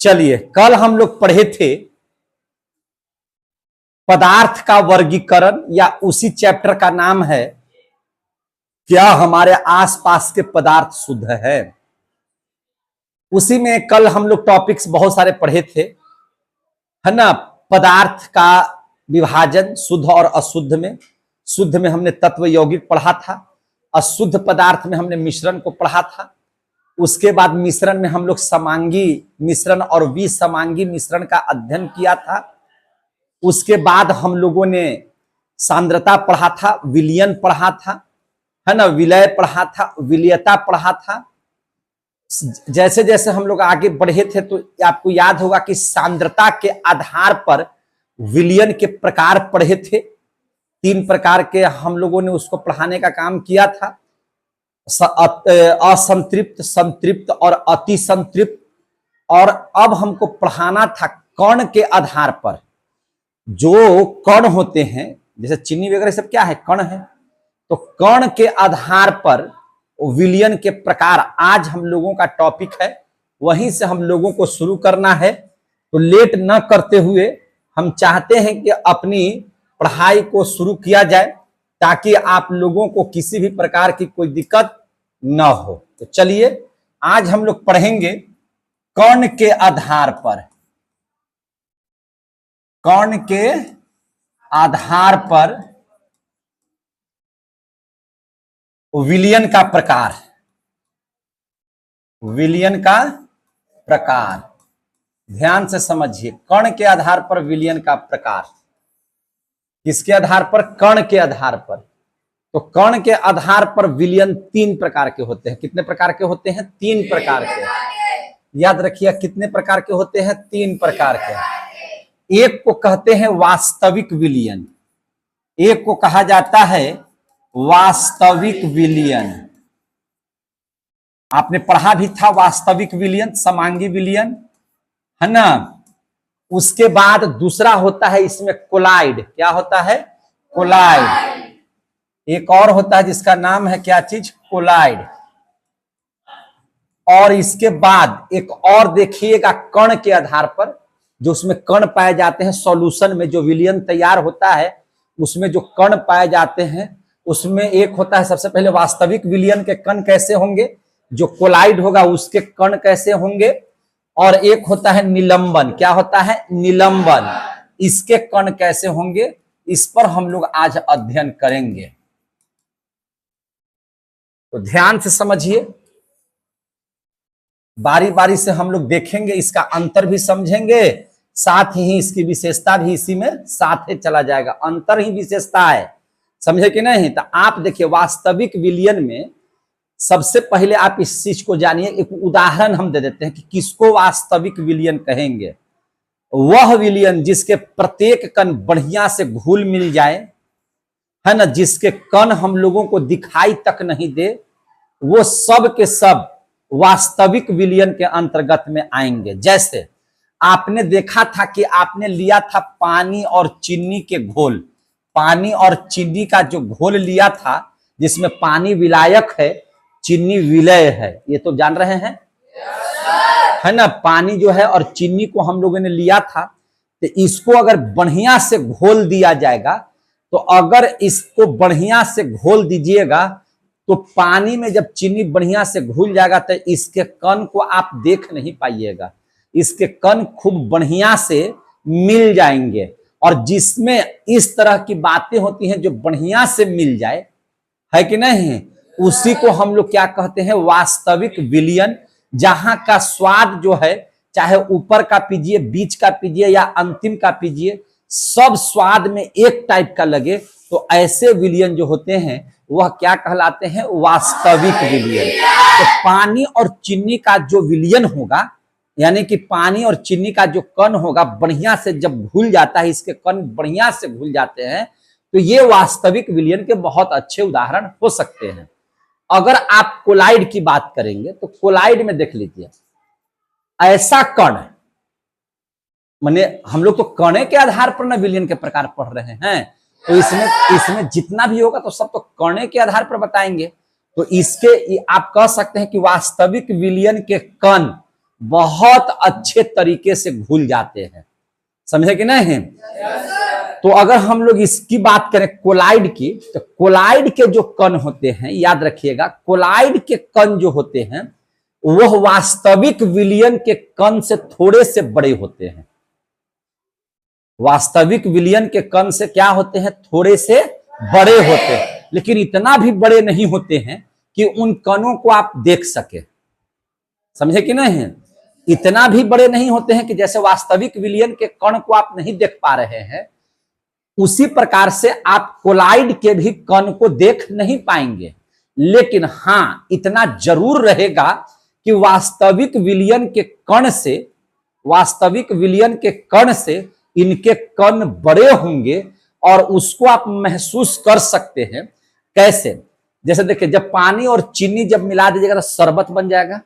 चलिए, कल हम लोग पढ़े थे पदार्थ का वर्गीकरण, या उसी चैप्टर का नाम है क्या हमारे आसपास के पदार्थ शुद्ध है। उसी में कल हम लोग टॉपिक्स बहुत सारे पढ़े थे, है ना। पदार्थ का विभाजन शुद्ध और अशुद्ध में। शुद्ध में हमने तत्व यौगिक पढ़ा था, अशुद्ध पदार्थ में हमने मिश्रण को पढ़ा था। उसके बाद मिश्रण में हम लोग समांगी मिश्रण और विसमांगी मिश्रण का अध्ययन किया था। उसके बाद हम लोगों ने सांद्रता पढ़ा था, विलयन पढ़ा था, है ना, विलय पढ़ा था, विलयता पढ़ा था। जैसे जैसे हम लोग आगे बढ़े थे तो आपको याद होगा कि सांद्रता के आधार पर विलयन के प्रकार पढ़े थे। 3 प्रकार के हम लोगों ने उसको पढ़ाने का काम किया था, असंतृप्त, संतृप्त और अति संतृप्त। और अब हमको पढ़ाना था कण के आधार पर। जो कण होते हैं, जैसे चीनी वगैरह सब क्या है, कण है। तो कण के आधार पर विलयन के प्रकार आज हम लोगों का टॉपिक है। वहीं से हम लोगों को शुरू करना है। तो लेट न करते हुए हम चाहते हैं कि अपनी पढ़ाई को शुरू किया जाए, ताकि आप लोगों को किसी भी प्रकार की कोई दिक्कत न हो। तो चलिए, आज हम लोग पढ़ेंगे कण के आधार पर। कण के आधार पर विलयन का प्रकार। विलयन का प्रकार ध्यान से समझिए। कण के आधार पर विलयन का प्रकार। किसके आधार पर? कण के आधार पर। तो कण के आधार पर विलयन 3 प्रकार के होते हैं। कितने प्रकार के होते हैं? 3 प्रकार के। याद रखिए, कितने प्रकार के होते हैं? 3 प्रकार के। एक को कहते हैं वास्तविक विलयन। एक को कहा जाता है वास्तविक विलयन। आपने पढ़ा भी था वास्तविक विलयन, समांगी विलयन, है ना। उसके बाद दूसरा होता है इसमें कोलाइड। क्या होता है? कोलाइड। एक और होता है जिसका नाम है क्या चीज? कोलाइड। और इसके बाद एक और देखिएगा कण के आधार पर, जो उसमें कण पाए जाते हैं सॉल्यूशन में, जो विलयन तैयार होता है उसमें जो कण पाए जाते हैं, उसमें एक होता है सबसे पहले वास्तविक विलयन के कण कैसे होंगे, जो कोलाइड होगा उसके कण कैसे होंगे। और एक होता है निलंबन। क्या होता है? निलंबन। इसके कण कैसे होंगे, इस पर हम लोग आज अध्ययन करेंगे। तो ध्यान से समझिए, बारी बारी से हम लोग देखेंगे, इसका अंतर भी समझेंगे, साथ ही इसकी विशेषता भी इसी में साथ ही चला जाएगा। अंतर ही विशेषता है, समझे कि नहीं? तो आप देखिए, वास्तविक विलयन में सबसे पहले आप इस चीज को जानिए। एक उदाहरण हम दे देते हैं कि किसको वास्तविक विलयन कहेंगे। वह विलयन जिसके प्रत्येक कण बढ़िया से घुल मिल जाए, है ना, जिसके कण हम लोगों को दिखाई तक नहीं दे, वो सब के सब वास्तविक विलयन के अंतर्गत में आएंगे। जैसे आपने देखा था कि आपने लिया था पानी और चीनी के घोल। पानी और चीनी का जो घोल लिया था, जिसमें पानी विलायक है, चीनी विलय है, ये तो जान रहे हैं, है ना। पानी जो है और चीनी को हम लोगों ने लिया था, तो इसको अगर बढ़िया से घोल दिया जाएगा, तो अगर इसको बढ़िया से घोल दीजिएगा तो पानी में जब चीनी बढ़िया से घुल जाएगा तो इसके कण को आप देख नहीं पाइएगा। इसके कण खूब बढ़िया से मिल जाएंगे। और जिसमें इस तरह की बातें होती हैं जो बढ़िया से मिल जाए, है कि नहीं, उसी को हम लोग क्या कहते हैं? वास्तविक विलयन। जहां का स्वाद जो है, चाहे ऊपर का पीजिए, बीच का पीजिए या अंतिम का पीजिए, सब स्वाद में एक टाइप का लगे, तो ऐसे विलयन जो होते हैं वह क्या कहलाते हैं? वास्तविक विलयन। तो पानी और चीनी का जो विलयन होगा, यानी कि पानी और चीनी का जो कण होगा, बढ़िया से जब घुल जाता है, इसके कण बढ़िया से घुल जाते हैं, तो ये वास्तविक विलयन के बहुत अच्छे उदाहरण हो सकते हैं। अगर आप कोलाइड की बात करेंगे तो कोलाइड में देख लीजिए, ऐसा कण, माने हम लोग तो कणे के आधार पर ना विलयन के प्रकार पढ़ रहे हैं, तो इसमें जितना भी होगा तो सब तो कणे के आधार पर बताएंगे। तो इसके आप कह सकते हैं कि वास्तविक विलयन के कण बहुत अच्छे तरीके से घुल जाते हैं। समझे कि नहीं? तो अगर हम लोग इसकी बात करें कोलाइड की, तो कोलाइड के जो कण होते हैं, याद रखिएगा, कोलाइड के कण जो होते हैं वह वास्तविक विलयन के कण से थोड़े से बड़े होते हैं। वास्तविक विलयन के कण से क्या होते हैं? थोड़े से बड़े होते हैं, लेकिन इतना भी बड़े नहीं होते हैं कि उन कणों को आप देख सके। समझे कि नहीं? इतना भी बड़े नहीं होते हैं कि जैसे वास्तविक विलयन के कण को आप नहीं देख पा रहे हैं, उसी प्रकार से आप कोलाइड के भी कण को देख नहीं पाएंगे। लेकिन हां, इतना जरूर रहेगा कि वास्तविक विलयन के कण से इनके कण बड़े होंगे और उसको आप महसूस कर सकते हैं। कैसे? जैसे देखिए, जब पानी और चीनी जब मिला दीजिएगा तो शरबत बन जाएगा।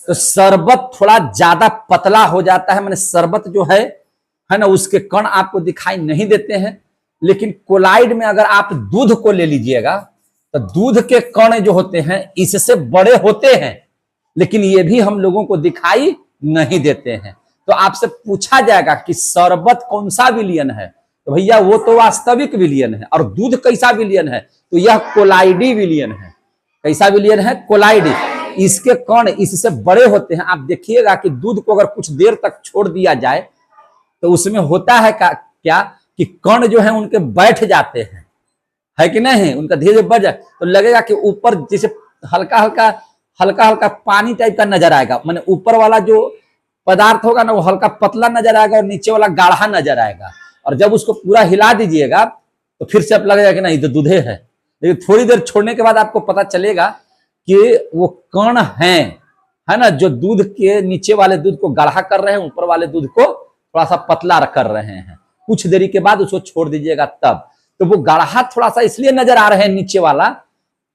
तो शरबत थोड़ा ज्यादा पतला हो जाता है, माने शरबत जो है ना, उसके कण आपको दिखाई नहीं देते हैं। लेकिन कोलाइड में अगर आप दूध को ले लीजिएगा तो दूध के कण जो होते हैं इससे बड़े होते हैं, लेकिन ये भी हम लोगों को दिखाई नहीं देते हैं। तो आपसे पूछा जाएगा कि शरबत कौन सा विलयन है, तो भैया वो तो वास्तविक विलयन है। और दूध कैसा विलयन है? तो यह कोलाइडी विलयन है। कैसा विलयन है? कोलाइडी। इसके कण इससे बड़े होते हैं। आप देखिएगा कि दूध को अगर कुछ देर तक छोड़ दिया जाए तो उसमें होता है क्या कि कण जो है उनके बैठ जाते हैं, है कि नहीं? उनका धीरे धीरे बढ़ जाए तो लगेगा कि ऊपर जैसे हल्का हल्का पानी टाइप का नजर आएगा। माने ऊपर वाला जो पदार्थ होगा ना वो हल्का पतला नजर आएगा और नीचे वाला गाढ़ा नजर आएगा। और जब उसको पूरा हिला दीजिएगा तो फिर से आप लगेगा कि नहीं, तो दूधे है। लेकिन थोड़ी देर छोड़ने के बाद आपको पता चलेगा कि वो कण है ना, जो दूध के नीचे वाले दूध को गाढ़ा कर रहे हैं, ऊपर वाले दूध को थोड़ा सा पतला कर रहे हैं। कुछ देरी के बाद उसको छोड़ दीजिएगा तब तो वो गाढ़ा थोड़ा सा इसलिए नजर आ रहे हैं नीचे वाला,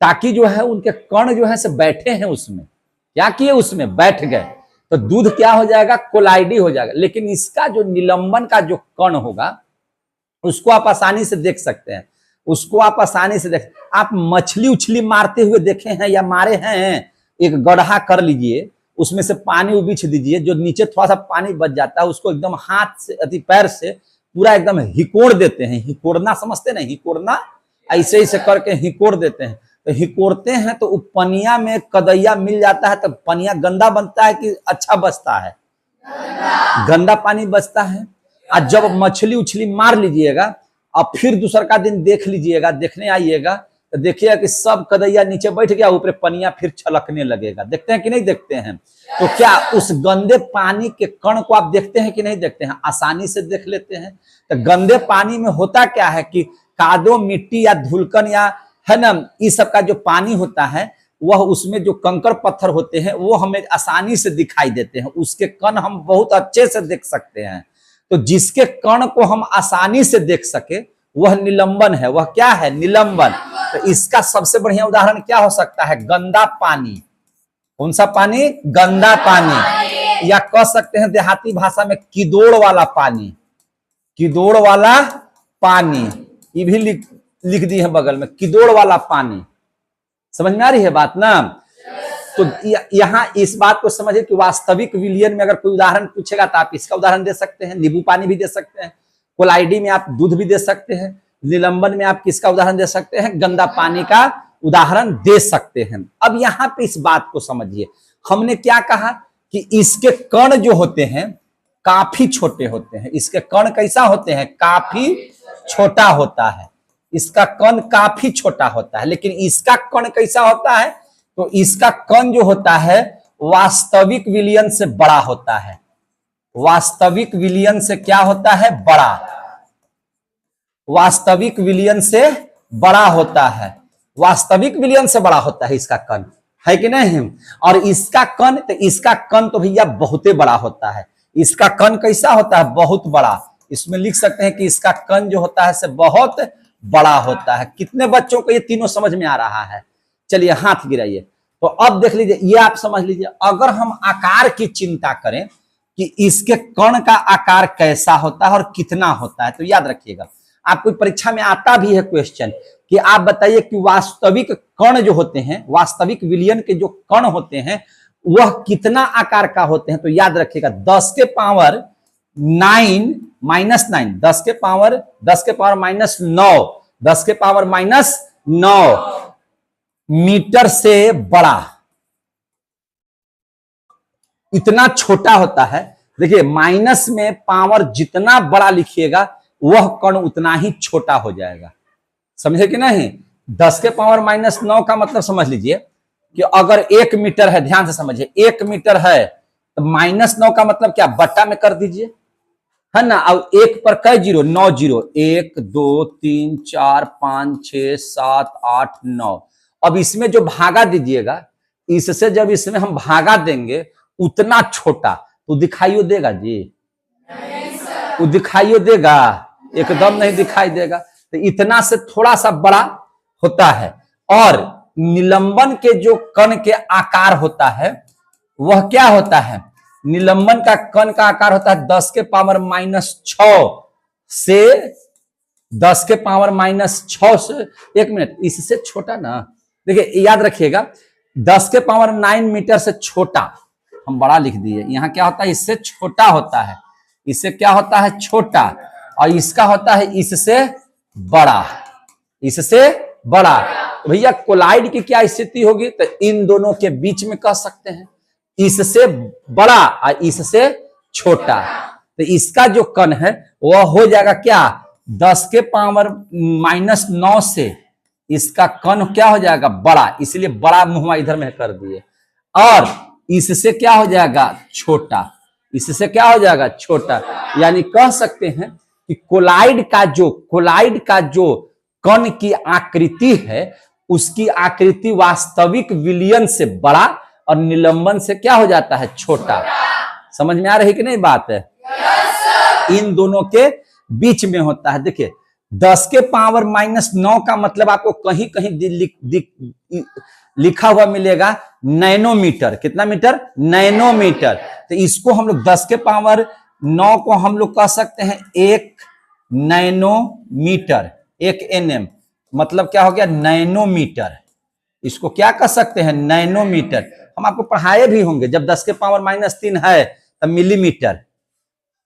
ताकि जो है उनके कण जो है से बैठे हैं उसमें। क्या किए? उसमें बैठ गए तो दूध क्या हो जाएगा? कोलाइडी हो जाएगा। लेकिन इसका जो निलंबन का जो कण होगा उसको आप आसानी से देख सकते हैं। आप मछली उछली मारते हुए देखे हैं या मारे हैं? एक गड्ढा कर लीजिए, उसमें से पानी उबीछ दीजिए, जो नीचे थोड़ा सा पानी बच जाता है उसको एकदम हाथ से अति पैर से पूरा एकदम हिकोड़ देते हैं। हिकोड़ना समझते नहीं? हिकोड़ना ऐसे ऐसे करके हिकोड़ देते हैं। तो हिकोड़ते हैं तो पनिया में कदैया मिल जाता है, तो पनिया गंदा बनता है कि अच्छा बचता है? गंदा पानी बचता है। और जब मछली उछली मार लीजिएगा और फिर दूसर का दिन देख लीजिएगा, देखने आइएगा तो देखिएगा कि सब कदैया नीचे बैठ गया, ऊपर पनिया फिर छलकने लगेगा। देखते हैं कि नहीं देखते हैं? तो क्या उस गंदे पानी के कण को आप देखते हैं कि नहीं देखते हैं? आसानी से देख लेते हैं। तो गंदे पानी में होता क्या है कि कादो, मिट्टी या धुलकन या है ना, इस सब का जो पानी होता है वह उसमें जो कंकड़ पत्थर होते हैं वो हमें आसानी से दिखाई देते हैं। उसके कण हम बहुत अच्छे से देख सकते हैं। तो जिसके कण को हम आसानी से देख सके वह निलंबन है। वह क्या है? निलंबन। तो इसका सबसे बढ़िया उदाहरण क्या हो सकता है? गंदा पानी। कौन सा पानी? गंदा पानी। या कह सकते हैं देहाती भाषा में किदोड़ वाला पानी। किदोड़ वाला पानी, ये भी लिख दी है बगल में, किदोड़ वाला पानी। समझ में आ रही है बात ना? तो यहां इस बात को समझिए कि वास्तविक विलयन में अगर कोई उदाहरण पूछेगा तो आप इसका उदाहरण दे सकते हैं, नींबू पानी भी दे सकते हैं, कोलाइडी में आप दूध भी दे सकते हैं, निलंबन में आप किसका उदाहरण दे सकते हैं? गंदा पानी का उदाहरण दे सकते हैं। अब यहां पे इस बात को समझिए, हमने क्या कहा कि इसके कण जो होते हैं काफी छोटे होते हैं। इसके कण कैसा होते हैं? काफी छोटा होता है। इसका कण काफी छोटा होता है। लेकिन इसका कण कैसा होता है? तो इसका कण जो होता है वास्तविक विलयन से बड़ा होता है। वास्तविक विलयन से क्या होता है? बड़ा। वास्तविक विलयन से बड़ा होता है। वास्तविक विलयन से बड़ा होता है इसका कण, है कि नहीं? और इसका कण, तो इसका कण तो भैया बहुते बड़ा होता है। इसका कण कैसा होता है? बहुत बड़ा। इसमें लिख सकते हैं कि इसका कण जो होता है से बहुत बड़ा होता है। कितने बच्चों को ये तीनों समझ में आ रहा है? चलिए हाथ गिराइए। तो अब देख लीजिए, ये आप समझ लीजिए, अगर हम आकार की चिंता करें कि इसके कण का आकार कैसा होता है और कितना होता है, तो याद रखिएगा, आपको परीक्षा में आता भी है क्वेश्चन कि आप बताइए कि वास्तविक कण जो होते हैं, वास्तविक विलयन के जो कण होते हैं वह कितना आकार का होते हैं? तो याद रखिएगा 10 के पावर 9 माइनस 9, 10 के पावर माइनस 9, 10 के पावर माइनस 9 मीटर से बड़ा, इतना छोटा होता है। देखिए माइनस में पावर जितना बड़ा लिखिएगा वह कण उतना ही छोटा हो जाएगा, समझे कि नहीं? 10 के पावर माइनस 9 का मतलब समझ लीजिए कि अगर 1 मीटर है, ध्यान से समझिए, 1 मीटर है तो माइनस 9 का मतलब क्या, बट्टा में कर दीजिए, है ना। अब 1 पर कई जीरो, 9 जीरो, 1 2 3 4 5 6 7 8 9। अब इसमें जो भागा दीजिएगा, इससे जब इसमें हम भागा देंगे उतना छोटा तो दिखाइयो देगा जी? वो दिखाइयो देगा? एकदम नहीं दिखाई देगा। तो इतना से थोड़ा सा बड़ा होता है। और निलंबन के जो कण के आकार होता है वह क्या होता है? निलंबन का कण का आकार होता है 10 के पावर माइनस 6 से 10 के पावर माइनस 6 से, एक मिनट, इससे छोटा ना। देखिए याद रखिएगा 10 के पावर 9 मीटर से छोटा, हम बड़ा लिख दिए, यहां क्या होता है, इससे छोटा होता है, इससे क्या होता है, छोटा, और इसका होता है इससे बड़ा, इससे बड़ा। तो भैया कोलाइड की क्या स्थिति होगी? तो इन दोनों के बीच में कह सकते हैं, इससे बड़ा और इससे छोटा। तो इसका जो कण है वह हो जाएगा क्या, 10 के पावर माइनस 9 से इसका कण क्या हो जाएगा, बड़ा, इसलिए बड़ा मुहमा इधर में कर दिए। और इससे क्या हो जाएगा, छोटा, इससे क्या हो जाएगा, छोटा। यानी कह सकते हैं कि कोलाइड का जो कण की आकृति है उसकी आकृति वास्तविक विलयन से बड़ा और निलंबन से क्या हो जाता है, छोटा। समझ में आ रही कि नहीं बात है? इन दोनों के बीच में होता है। देखिए 10 के पावर माइनस 9 का मतलब आपको कहीं कहीं लिखा हुआ मिलेगा नैनोमीटर। कितना मीटर? नैनोमीटर। तो इसको हम लोग 10 के पावर 9 को हम लोग कह सकते हैं 1 नैनोमीटर, 1 एनएम, मतलब क्या हो गया, नैनोमीटर। इसको क्या कह सकते हैं, नैनोमीटर। हम आपको पढ़ाए भी होंगे, जब 10 के पावर माइनस 3 है तब मिलीमीटर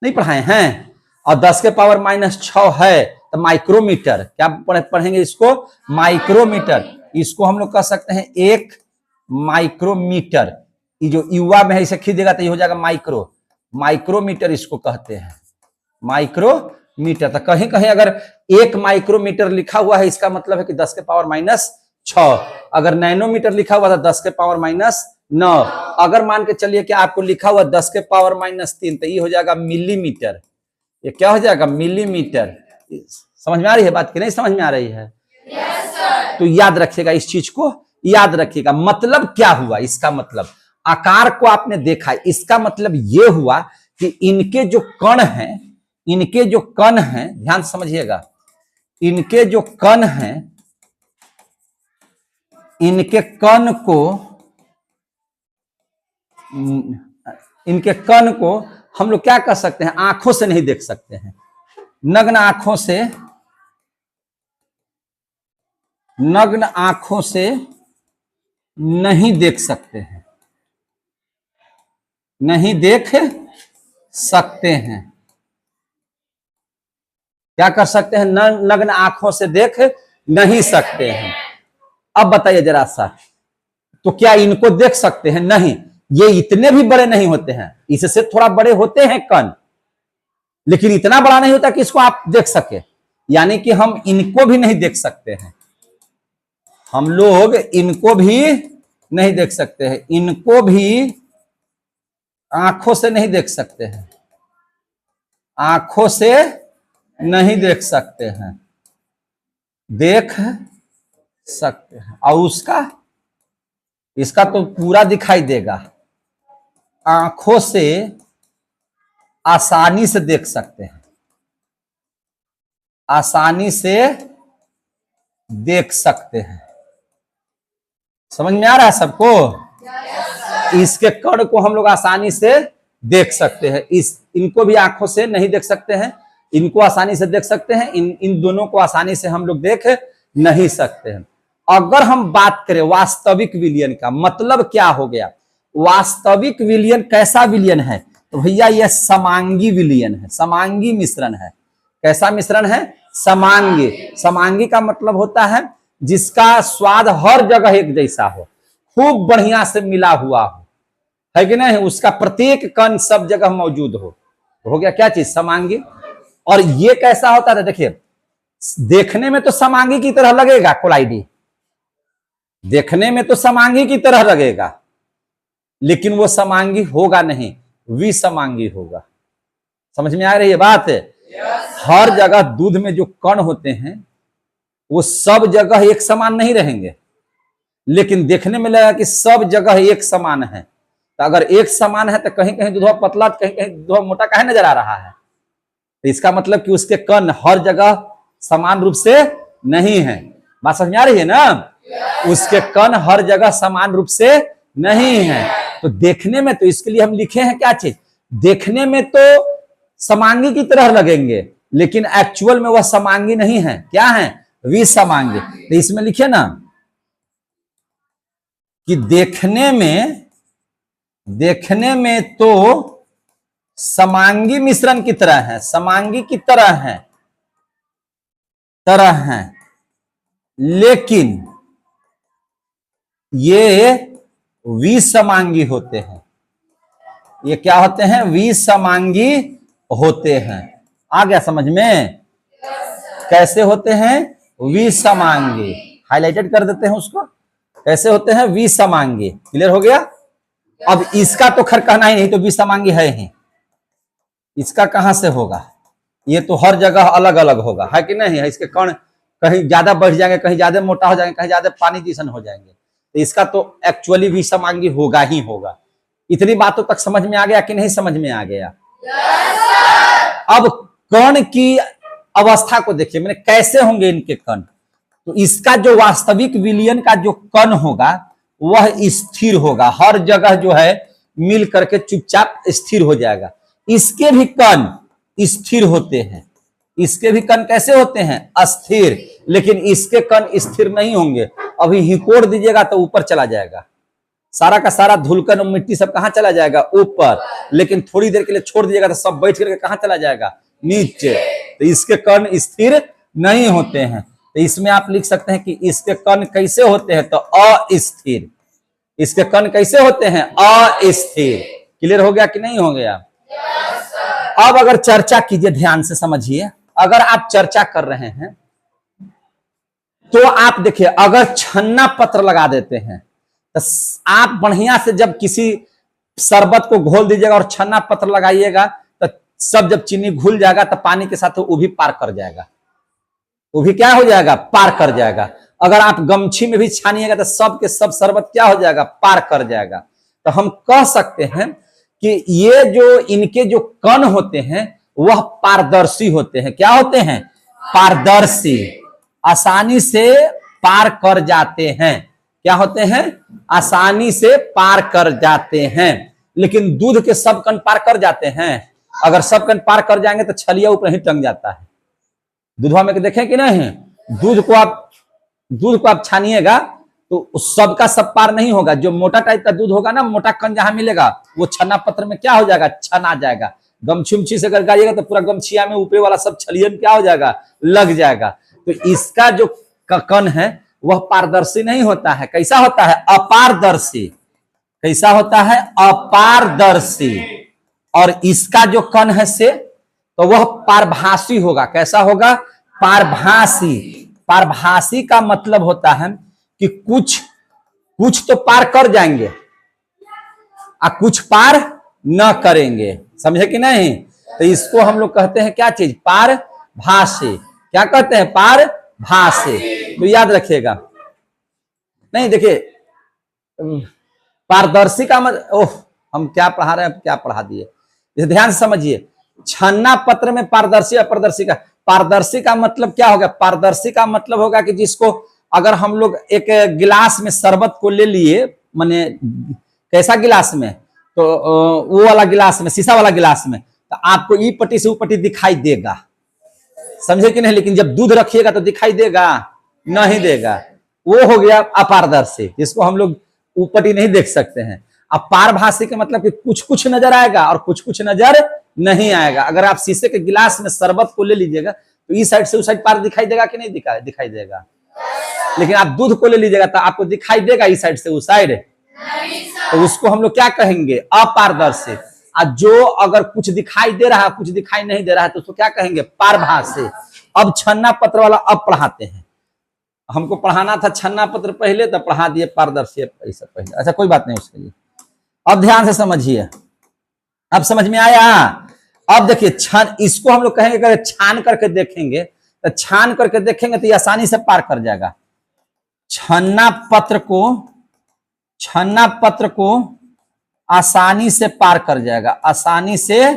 नहीं पढ़ाए हैं, और 10 के पावर माइनस 6 है तो माइक्रोमीटर। क्या पढ़ेंगे इसको, माइक्रोमीटर। इसको हम लोग कह सकते हैं 1 माइक्रोमीटर। ये जो युवा में है इसे खींचेगा तो ये हो जाएगा माइक्रोमीटर, इसको कहते हैं माइक्रोमीटर। तो कहीं कहीं अगर 1 माइक्रोमीटर लिखा हुआ है इसका मतलब है कि 10 के पावर माइनस 6। अगर नैनोमीटर लिखा हुआ था 10 के पावर माइनस 9। अगर मान के चलिए कि आपको लिखा हुआ 10 के पावर माइनस 3 तो ये हो जाएगा मिलीमीटर। ये क्या हो जाएगा, मिलीमीटर। समझ में आ रही है बात कि नहीं समझ में आ रही है? तो याद रखिएगा, इस चीज को याद रखिएगा। मतलब क्या हुआ, इसका मतलब आकार को आपने देखा, इसका मतलब यह हुआ कि इनके जो कण हैं, ध्यान से समझिएगा, इनके जो कण हैं, इनके कण को हम लोग क्या कर सकते हैं, आंखों से नहीं देख सकते हैं, नग्न आंखों से नहीं देख सकते हैं, नहीं देख सकते हैं। क्या कर सकते हैं, नग्न आंखों से देख नहीं सकते हैं। अब बताइए जरा सा, तो क्या इनको देख सकते हैं? नहीं, ये इतने भी बड़े नहीं होते हैं, इससे थोड़ा बड़े होते हैं कण, लेकिन इतना बड़ा नहीं होता कि इसको आप देख सके। यानी कि हम इनको भी नहीं देख सकते हैं, हम लोग इनको भी नहीं देख सकते हैं, इनको भी आंखों से नहीं देख सकते हैं, आंखों से नहीं देख सकते हैं, देख सकते हैं। और इसका तो पूरा दिखाई देगा, आंखों से आसानी से देख सकते हैं, आसानी से देख सकते हैं। समझ में आ रहा है सबको? इसके कण को हम लोग आसानी से देख सकते हैं, इनको भी आंखों से नहीं देख सकते हैं, इनको आसानी से देख सकते हैं, इन दोनों को आसानी से हम लोग देख नहीं सकते हैं। अगर हम बात करें वास्तविक विलयन का मतलब क्या हो गया, वास्तविक विलयन कैसा विलयन है? तो भैया यह समांगी विलयन है, समांगी मिश्रण है। कैसा मिश्रण है? समांगी। समांगी का मतलब होता है जिसका स्वाद हर जगह एक जैसा हो, खूब बढ़िया से मिला हुआ हो, है कि नहीं, उसका प्रत्येक कण सब जगह मौजूद हो गया क्या चीज? समांगी। और ये कैसा होता है? देखिए, देखने में तो समांगी की तरह लगेगा कोलाइडी, देखने में तो समांगी की तरह लगेगा, लेकिन वो समांगी होगा नहीं, विसमांगी होगा। समझ में आ रही है बात? हर जगह दूध में जो कण होते हैं वो सब जगह एक समान नहीं रहेंगे, लेकिन देखने में लगेगा कि सब जगह एक समान है। तो अगर एक समान है तो कहीं कहीं दूध पतला, कहीं कहीं दूध मोटा काहे नजर आ रहा है? तो इसका मतलब कि उसके कण हर जगह समान रूप से नहीं है। बात समझ में आ रही है ना? उसके कण हर जगह समान रूप से नहीं है। तो देखने में तो इसके लिए हम लिखे हैं क्या चीज? देखने में तो समांगी की तरह लगेंगे, लेकिन एक्चुअल में वह समांगी नहीं है। क्या है? विसमांगी। तो इसमें लिखे ना कि देखने में तो समांगी मिश्रण की तरह है, समांगी की तरह है, लेकिन ये विसमांगी होते हैं। ये क्या होते हैं? विसमांगी होते हैं। आ गया समझ में? कैसे होते हैं? विसमांगी। हाईलाइटेड कर देते हैं उसको। कैसे होते हैं? विसमांगी। क्लियर हो गया? अब इसका तो खैर कहना ही नहीं, तो विसमांगी है ही, इसका कहां से होगा? ये तो हर जगह अलग अलग होगा, है कि नहीं? इसके कण कहीं ज्यादा बढ़ जाएंगे, कहीं ज्यादा मोटा हो जाएंगे, कहीं ज्यादा पानी जैसन हो जाएंगे। तो इसका तो एक्चुअली विसमांगी होगा ही होगा। इतनी बातों तक समझ में आ गया कि नहीं समझ में आ गया? अब कण की अवस्था को देखिए, मैंने कैसे होंगे इनके कण। तो इसका जो वास्तविक विलयन का जो कण होगा वह स्थिर होगा, हर जगह जो है मिल करके चुपचाप स्थिर हो जाएगा। इसके भी कण स्थिर होते हैं। इसके भी कण कैसे होते हैं? अस्थिर। लेकिन इसके कण स्थिर नहीं होंगे। अभी हिकोड़ दीजिएगा तो ऊपर चला जाएगा, सारा का सारा धूलकण और मिट्टी सब कहां चला जाएगा? ऊपर। लेकिन थोड़ी देर के लिए छोड़ दीजिएगा तो सब बैठ करके कहां चला जाएगा? नीचे। तो इसके कण स्थिर नहीं होते हैं। तो इसमें आप लिख सकते हैं कि इसके कण कैसे होते हैं? तो अस्थिर। इसके कण कैसे होते हैं? अस्थिर। क्लियर हो गया कि नहीं हो गया? अब अगर चर्चा कीजिए, ध्यान से समझिए। अगर आप चर्चा कर रहे हैं तो आप देखिए, अगर छन्ना पत्र लगा देते हैं तो आप बढ़िया से जब किसी शरबत को घोल दीजिएगा और छन्ना पत्र लगाइएगा तो सब जब चीनी घुल जाएगा तो पानी के साथ वो भी पार कर जाएगा। वो भी क्या हो जाएगा? पार कर जाएगा। अगर आप गमछी में भी छानिएगा तो सब के सब शरबत क्या हो जाएगा? पार कर जाएगा। तो हम कह सकते हैं कि ये जो इनके जो कण होते हैं वह पारदर्शी होते हैं। क्या होते हैं? पारदर्शी। आसानी से पार कर जाते हैं। क्या होते हैं? आसानी से पार कर जाते हैं। लेकिन दूध के सब कण पार कर जाते हैं? अगर सब कण पार कर जाएंगे तो छलिया ऊपर ही टंग जाता है। दूधवा में देखें कि नहीं, दूध को आप छानिएगा तो सबका सब पार नहीं होगा। जो मोटा टाइप का दूध होगा ना, मोटा कण जहां मिलेगा वो छन्ना पत्र में क्या हो जाएगा? छना जाएगा। गमछी से अगर गाइएगा तो पूरा गमछिया में ऊपर वाला सब छलियन क्या हो जाएगा? लग जाएगा। तो इसका जो कण है वह पारदर्शी नहीं होता है। कैसा होता है? अपारदर्शी। कैसा होता है? अपारदर्शी। और इसका जो कण है से तो वह पारभासी होगा। कैसा होगा? पारभासी। पारभासी का मतलब होता है कि कुछ तो पार कर जाएंगे और कुछ पार न करेंगे। समझे कि नहीं? तो इसको हम लोग कहते हैं क्या चीज? पारभासी। क्या कहते हैं? पारभासी। तो याद रखिएगा। नहीं देखिए, पारदर्शी का मतलब, हम क्या पढ़ा रहे हैं, क्या पढ़ा दिए, ध्यान से समझिए। छन्ना पत्र में पारदर्शी अपारदर्शी का, पारदर्शी का मतलब क्या होगा? पारदर्शी का मतलब होगा कि जिसको अगर हम लोग एक गिलास में शरबत को ले लिए, माने कैसा गिलास में, तो वो वाला गिलास में, शीशा वाला गिलास में, तो आपको ई पट्टी से ऊ पट्टी दिखाई देगा। समझे कि नहीं? लेकिन जब दूध रखिएगा तो दिखाई देगा? नहीं देगा। वो हो गया अपारदर्शी, जिसको हम लोग ऊपटी नहीं देख सकते हैं। अब पारभासी का मतलब कि कुछ कुछ नजर आएगा और कुछ कुछ नजर नहीं आएगा। अगर आप शीशे के गिलास में शरबत को ले लीजिएगा तो इस साइड से उस साइड पार दिखाई देगा कि नहीं दिखाई देगा। लेकिन आप दूध को ले लीजिएगा तो आपको दिखाई देगा इस साइड से उस साइड, तो उसको हम लोग क्या कहेंगे? अपारदर्शी। और जो अगर कुछ दिखाई दे रहा है कुछ दिखाई नहीं दे रहा है तो उसको क्या कहेंगे? पारभासी। अब छन्ना पत्र वाला अब पढ़ाते हैं। हमको पढ़ाना था छन्ना पत्र पहले, तो पढ़ा दिए पारदर्शी ऐसा पहले। अच्छा कोई बात नहीं उसके लिए। अब ध्यान से समझिए, अब समझ में आया? अब देखिए छान, इसको हम लोग कहेंगे अगर छान करके देखेंगे तो छान करके देखेंगे तो ये आसानी से पार कर जाएगा। छन्ना पत्र को आसानी से पार कर जाएगा, आसानी से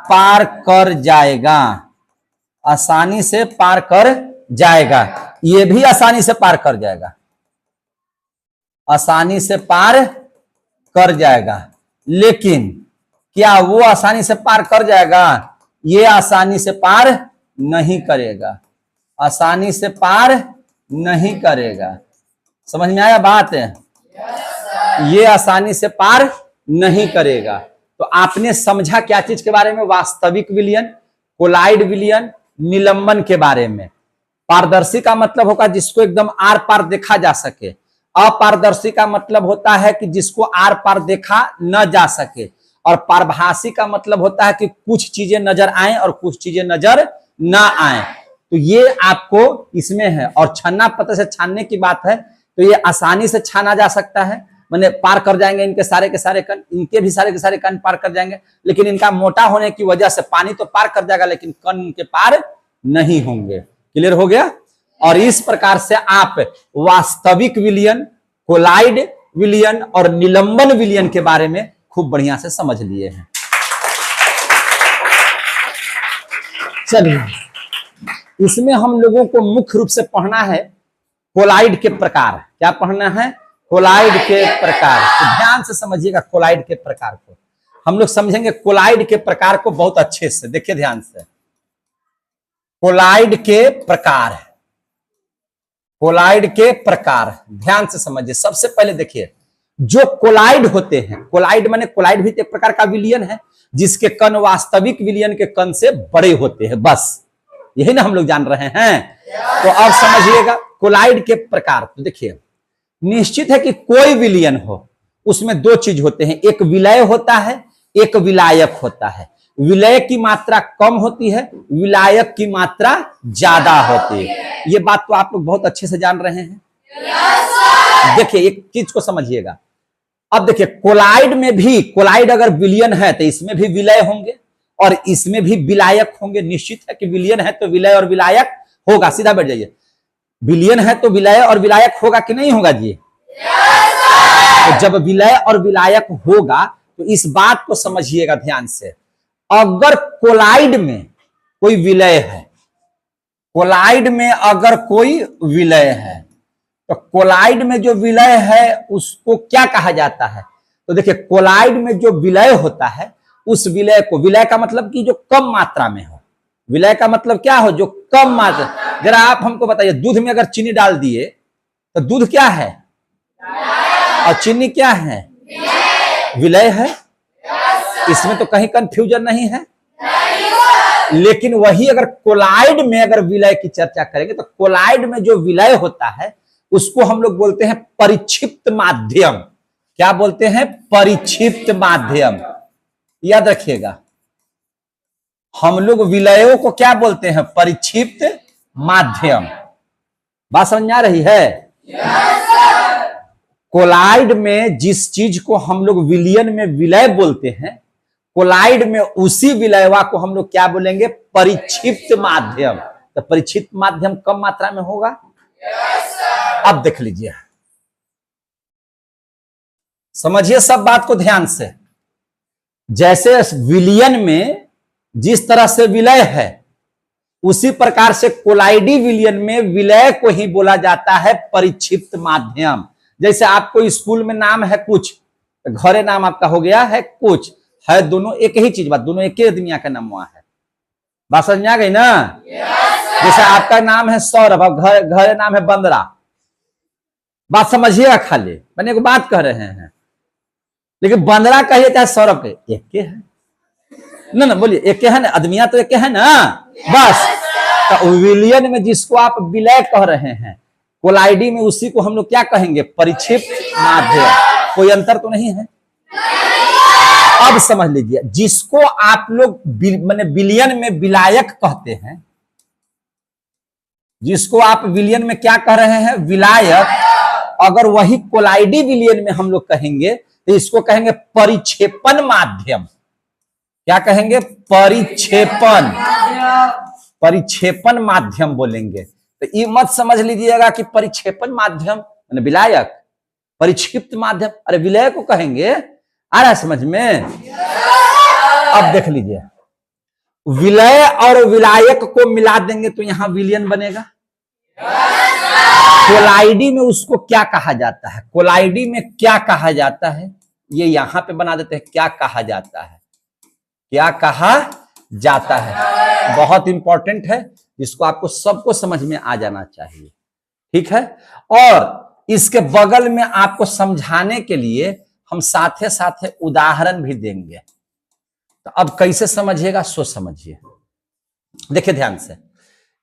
पार कर जाएगा, आसानी से पार कर जाएगा। ये भी आसानी से पार कर जाएगा, आसानी से पार कर जाएगा। लेकिन क्या वो आसानी से पार कर जाएगा? ये आसानी से पार नहीं करेगा, आसानी से पार नहीं करेगा। समझ में आया बात? ये आसानी से पार नहीं करेगा। तो आपने समझा क्या चीज के बारे में? वास्तविक विलयन, कोलाइड विलयन, निलंबन के बारे में। पारदर्शी का मतलब होगा जिसको एकदम आर पार देखा जा सके। अपारदर्शी का मतलब होता है कि जिसको आर पार देखा न जा सके। और पारभासी का मतलब होता है कि कुछ चीजें नजर आए और कुछ चीजें नजर ना आए। तो ये आपको इसमें है। और छन्ना पत्र से छानने की बात है तो ये आसानी से छाना जा सकता है, मैंने पार कर जाएंगे इनके सारे के सारे कण, इनके भी सारे के सारे कण पार कर जाएंगे। लेकिन इनका मोटा होने की वजह से पानी तो पार कर जाएगा लेकिन कण इनके पार नहीं होंगे। क्लियर हो गया? और इस प्रकार से आप वास्तविक विलयन, कोलाइड विलयन और निलंबन विलयन के बारे में खूब बढ़िया से समझ लिए हैं। चलिए, इसमें हम लोगों को मुख्य रूप से पढ़ना है कोलाइड के प्रकार। क्या पढ़ना है? कोलाइड के प्रकार। तो ध्यान से समझिएगा कोलाइड के प्रकार को। हम लोग समझेंगे कोलाइड के प्रकार को बहुत अच्छे से। देखिए ध्यान से, कोलाइड के प्रकार, कोलाइड के प्रकार ध्यान से समझिए। सबसे पहले देखिए, जो कोलाइड होते हैं, कोलाइड माने कोलाइड भी एक प्रकार का विलयन है जिसके कण वास्तविक विलयन के कण से बड़े होते हैं। बस यही ना हम लोग जान रहे हैं। तो अब समझिएगा कोलाइड के प्रकार। तो देखिए, निश्चित है कि कोई विलयन हो उसमें दो चीज होते हैं, एक विलय होता है, एक विलायक होता है। विलय की मात्रा कम होती है, विलायक की मात्रा ज्यादा होती है। ये बात तो आप लोग बहुत अच्छे से जान रहे हैं। देखिए एक चीज को समझिएगा। अब देखिए कोलाइड में भी, कोलाइड अगर विलयन है तो इसमें भी विलय होंगे और इसमें भी विलायक होंगे। निश्चित है कि विलयन है तो विलय और विलायक होगा। सीधा बैठ जाइए, विलयन है तो विलय और विलायक होगा कि नहीं होगा जी? तो जब विलय और विलायक होगा तो इस बात को समझिएगा ध्यान से। अगर कोलाइड में कोई विलय है, कोलाइड में अगर कोई विलय है तो कोलाइड में जो विलय है उसको क्या कहा जाता है? तो देखिए कोलाइड में जो विलय होता है उस विलय को, विलय का मतलब कि जो कम मात्रा में हो। विलय का मतलब क्या हो? जो कम मात्रा। जरा आप हमको बताइए, दूध में अगर चीनी डाल दिए तो दूध क्या है और चीनी क्या है? विलय है। इसमें तो कहीं कंफ्यूजन नहीं है। लेकिन वही अगर कोलाइड में अगर विलय की चर्चा करेंगे तो कोलाइड में जो विलय होता है उसको हम लोग बोलते हैं परिक्षिप्त माध्यम। क्या बोलते हैं? परिक्षिप्त माध्यम। याद रखिएगा, हम लोग विलयों को क्या बोलते हैं? परिक्षिप्त माध्यम। बात समझ में आ रही है? कोलाइड में जिस चीज को हम लोग विलयन में विलय बोलते हैं, कोलाइड में उसी विलयवा को हम लोग क्या बोलेंगे? परिक्षिप्त माध्यम। तो परिक्षिप्त माध्यम कम मात्रा में होगा। अब देख लीजिए, समझिए सब बात को ध्यान से। जैसे विलयन में जिस तरह से विलय है उसी प्रकार से कोलाइडी विलयन में विलय को ही बोला जाता है परिक्षिप्त माध्यम। जैसे आपको स्कूल में नाम है कुछ, घरे नाम आपका हो गया है कुछ, है दोनों एक ही चीज, बात दोनों एक ही दुनिया का नाम वहां है। बात समझ में आ गई ना? जैसे आपका नाम है सौरभ और घरे नाम है बंदरा। बात समझिएगा, खाली मैंने एक बात कह रहे हैं। लेकिन बंदरा कहिए चाहे सौरभ कहिए एक के है ना, बोलिए एक के है ना, आदमिया तो एक के है ना बस। तो विलियन में जिसको आप विलय कह रहे हैं, कोलाइडी में उसी को हम लोग क्या कहेंगे, परिक्षिप्त माध्यम। कोई अंतर तो नहीं है। अब समझ लीजिए, जिसको आप लोग माने विलियन में विलायक कहते हैं, जिसको आप विलियन में क्या कह रहे हैं, विलायक, अगर वही कोलाइडी विलियन में हम लोग कहेंगे तो इसको कहेंगे परिक्षेपण माध्यम। क्या कहेंगे, परिक्षेपण, परिक्षेपण माध्यम बोलेंगे। तो ये मत समझ लीजिएगा कि परिक्षेपण माध्यम माने विलायक, परिक्षिप्त माध्यम, अरे विलय को कहेंगे। आ रहा है समझ में? अब देख लीजिए, विलय और विलायक को मिला देंगे तो यहां विलियन बनेगा। कोलाइडी में उसको क्या कहा जाता है, कोलाइडी में क्या कहा जाता है, ये यहां पे बना देते हैं, क्या कहा जाता है, क्या कहा जाता है। बहुत इंपॉर्टेंट है, जिसको आपको सबको समझ में आ जाना चाहिए, ठीक है। और इसके बगल में आपको समझाने के लिए हम साथे साथे उदाहरण भी देंगे। तो अब कैसे समझिएगा, सो समझिए। देखिए ध्यान से,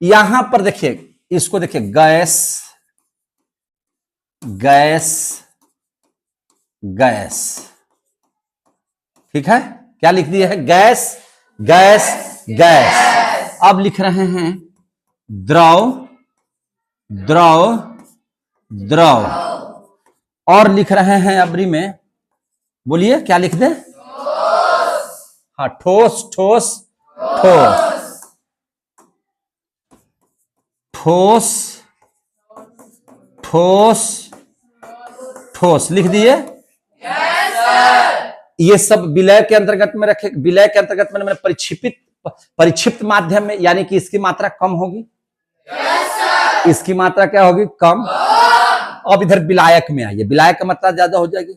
यहां पर देखिए, इसको देखिए, गैस गैस गैस, ठीक है। क्या लिख दिए है, गैस गैस गैस। अब लिख रहे हैं द्रव द्रव द्रव, और लिख रहे हैं अबरी में, बोलिए क्या लिख दे, हाँ, ठोस ठोस ठोस, ठोस ठोस ठोस, लिख दिए। ये सब विलय के अंतर्गत में रखे, विलय के अंतर्गत में परिक्षिप्त माध्यम में, यानी कि इसकी मात्रा कम होगी, इसकी मात्रा क्या होगी, कम। अब इधर विलायक में आइए, विलायक की मात्रा ज्यादा हो जाएगी,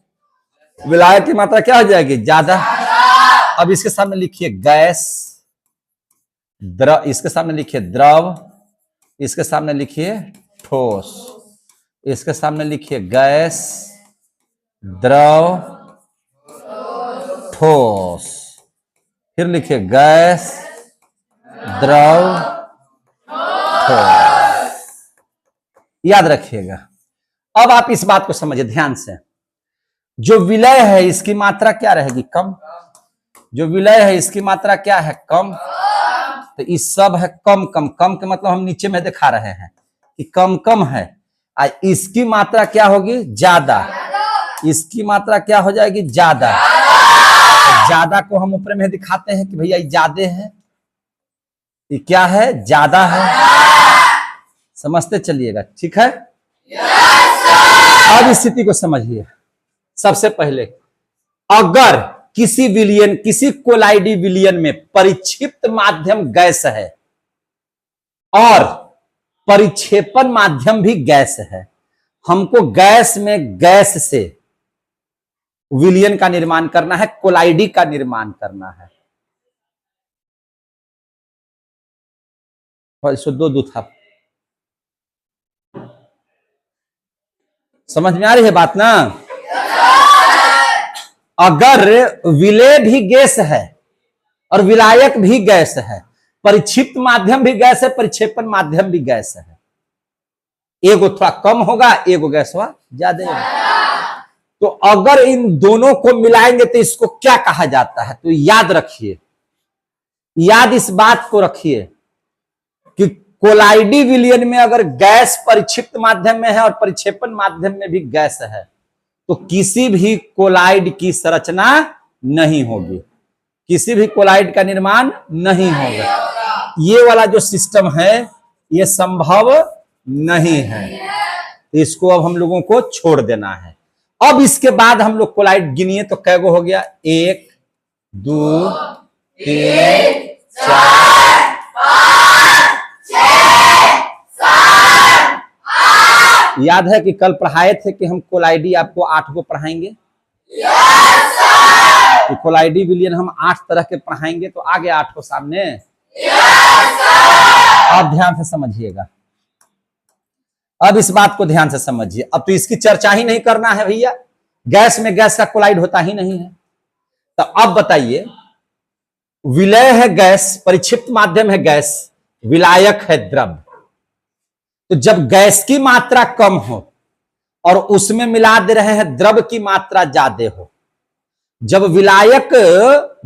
विलायक की मात्रा क्या हो जाएगी, ज्यादा। अब इसके सामने लिखिए गैस, द्रव, इसके सामने लिखिए द्रव, इसके सामने लिखिए ठोस, इसके सामने लिखिए गैस, द्रव, ठोस, फिर लिखिए गैस, द्रव, ठोस। याद रखिएगा। अब आप इस बात को समझिए ध्यान से, जो विलय है इसकी मात्रा क्या रहेगी, कम। जो विलय है इसकी मात्रा क्या है, कम। तो इस सब है कम कम, कम के मतलब हम नीचे में दिखा रहे हैं कि कम कम है। इसकी मात्रा क्या होगी, ज्यादा। इसकी मात्रा क्या हो जाएगी, ज्यादा। ज्यादा को हम ऊपर में दिखाते हैं कि भैया ये ज्यादा है, ये क्या है, ज्यादा है। समझते चलिएगा, ठीक है। अब स्थिति को समझिए। सबसे पहले, अगर किसी विलियन, किसी कोलाइडी विलियन में परिक्षिप्त माध्यम गैस है और परिक्षेपण माध्यम भी गैस है, हमको गैस में गैस से विलियन का निर्माण करना है, कोलाइडी का निर्माण करना है। दो था, समझ में आ रही है बात ना। अगर विलय भी गैस है और विलायक भी गैस है, परिक्षिप्त माध्यम भी गैस है, परिक्षेपण माध्यम भी गैस है, एगो थोड़ा कम होगा, एगो गैस हुआ ज्यादा होगा। तो अगर इन दोनों को मिलाएंगे तो इसको क्या कहा जाता है, तो याद रखिए, याद इस बात को रखिए कि कोलाइडी विलियन में अगर गैस परिक्षिप्त माध्यम में है और परिक्षेपण माध्यम में भी गैस है, तो किसी भी कोलाइड की संरचना नहीं होगी, किसी भी कोलाइड का निर्माण नहीं होगा। ये वाला जो सिस्टम है ये संभव नहीं है, इसको अब हम लोगों को छोड़ देना है। अब इसके बाद हम लोग कोलाइड गिनिए तो कैगो हो गया, 1 2 3 4 5 6 7 8। याद है कि कल पढ़ाए थे कि हम कोलाइडी आपको 8 को पढ़ाएंगे। Yes sir. कोलाइडी विलियन हम 8 तरह के पढ़ाएंगे, तो आगे 8 को सामने। Yes sir. अब ध्यान से समझिएगा, अब इस बात को ध्यान से समझिए। अब तो इसकी चर्चा ही नहीं करना है भैया, गैस में गैस का कोलाइड होता ही नहीं है। तो अब बताइए, विलय है गैस, परिक्षिप्त माध्यम है गैस, विलायक है द्रव। तो जब गैस की मात्रा कम हो और उसमें मिला दे रहे हैं द्रव की मात्रा ज्यादा हो, जब विलायक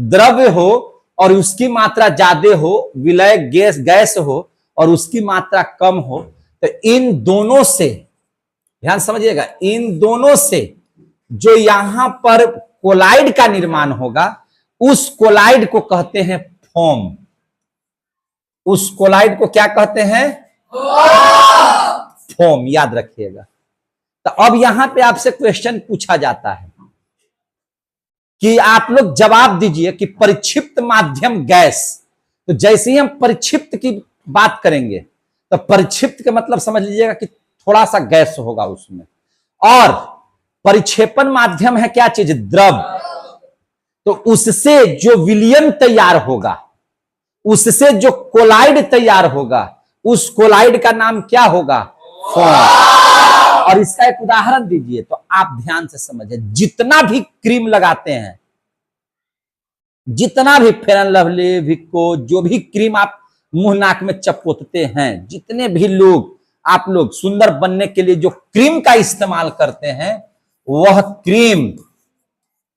द्रव्य हो और उसकी मात्रा ज्यादा हो, विलय गैस हो और उसकी मात्रा कम हो, तो इन दोनों से, ध्यान समझिएगा, इन दोनों से जो यहां पर कोलाइड का निर्माण होगा, उस कोलाइड को कहते हैं फोम। उस कोलाइड को क्या कहते हैं? फोम। याद रखिएगा। तो अब यहां पे आपसे क्वेश्चन पूछा जाता है कि आप लोग जवाब दीजिए कि परिक्षिप्त माध्यम गैस। तो जैसे ही हम परिक्षिप्त की बात करेंगे तो परिक्षिप्त का मतलब समझ लीजिएगा कि थोड़ा सा गैस होगा उसमें, और परिक्षेपण माध्यम है क्या चीज? द्रव। तो उससे जो विलयन तैयार होगा, उससे जो कोलाइड तैयार होगा, उस कोलाइड का नाम क्या होगा? फोम। और इसका एक उदाहरण दीजिए तो आप ध्यान से समझिए। जितना भी क्रीम लगाते हैं, जितना भी फेयर एंड लवली, विको, जो भी क्रीम आप मुंह नाक में चपोतते हैं, जितने भी लोग आप लोग सुंदर बनने के लिए जो क्रीम का इस्तेमाल करते हैं, वह क्रीम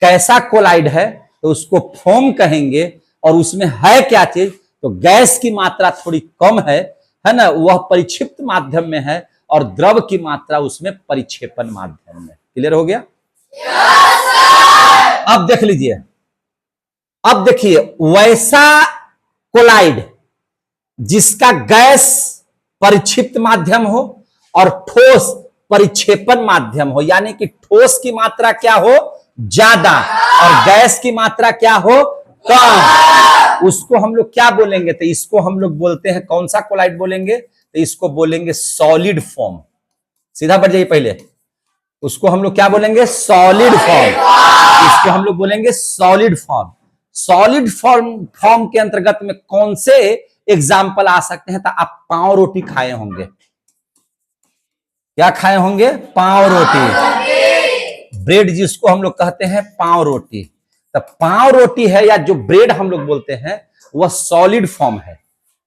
कैसा कोलाइड है? तो उसको फोम कहेंगे। और उसमें है क्या चीज? तो गैस की मात्रा थोड़ी कम है ना, वह परिक्षिप्त माध्यम में है, और द्रव की मात्रा उसमें परिक्षेपण माध्यम में। क्लियर हो गया? अब देख लीजिए, अब देखिए, वैसा कोलाइड जिसका गैस परिक्षिप्त माध्यम हो और ठोस परिक्षेपण माध्यम हो, यानी कि ठोस की मात्रा क्या हो? ज्यादा, और गैस की मात्रा क्या हो? कम। उसको हम लोग क्या बोलेंगे? तो इसको हम लोग बोलते हैं, कौन सा कोलाइड बोलेंगे? तो इसको बोलेंगे सॉलिड फॉर्म। सीधा बढ़ जाइए पहले, उसको हम लोग क्या बोलेंगे? Solid form. इसको हम लोग बोलेंगे सॉलिड फॉर्म। सॉलिड फॉर्म के अंतर्गत में कौन से एग्जाम्पल आ सकते हैं? तो आप पाव रोटी खाए होंगे। क्या खाए होंगे? पाव रोटी। ब्रेड जिसको हम लोग कहते हैं पाव रोटी। तो पाव रोटी है या जो ब्रेड हम लोग बोलते हैं, वह सॉलिड फॉर्म है।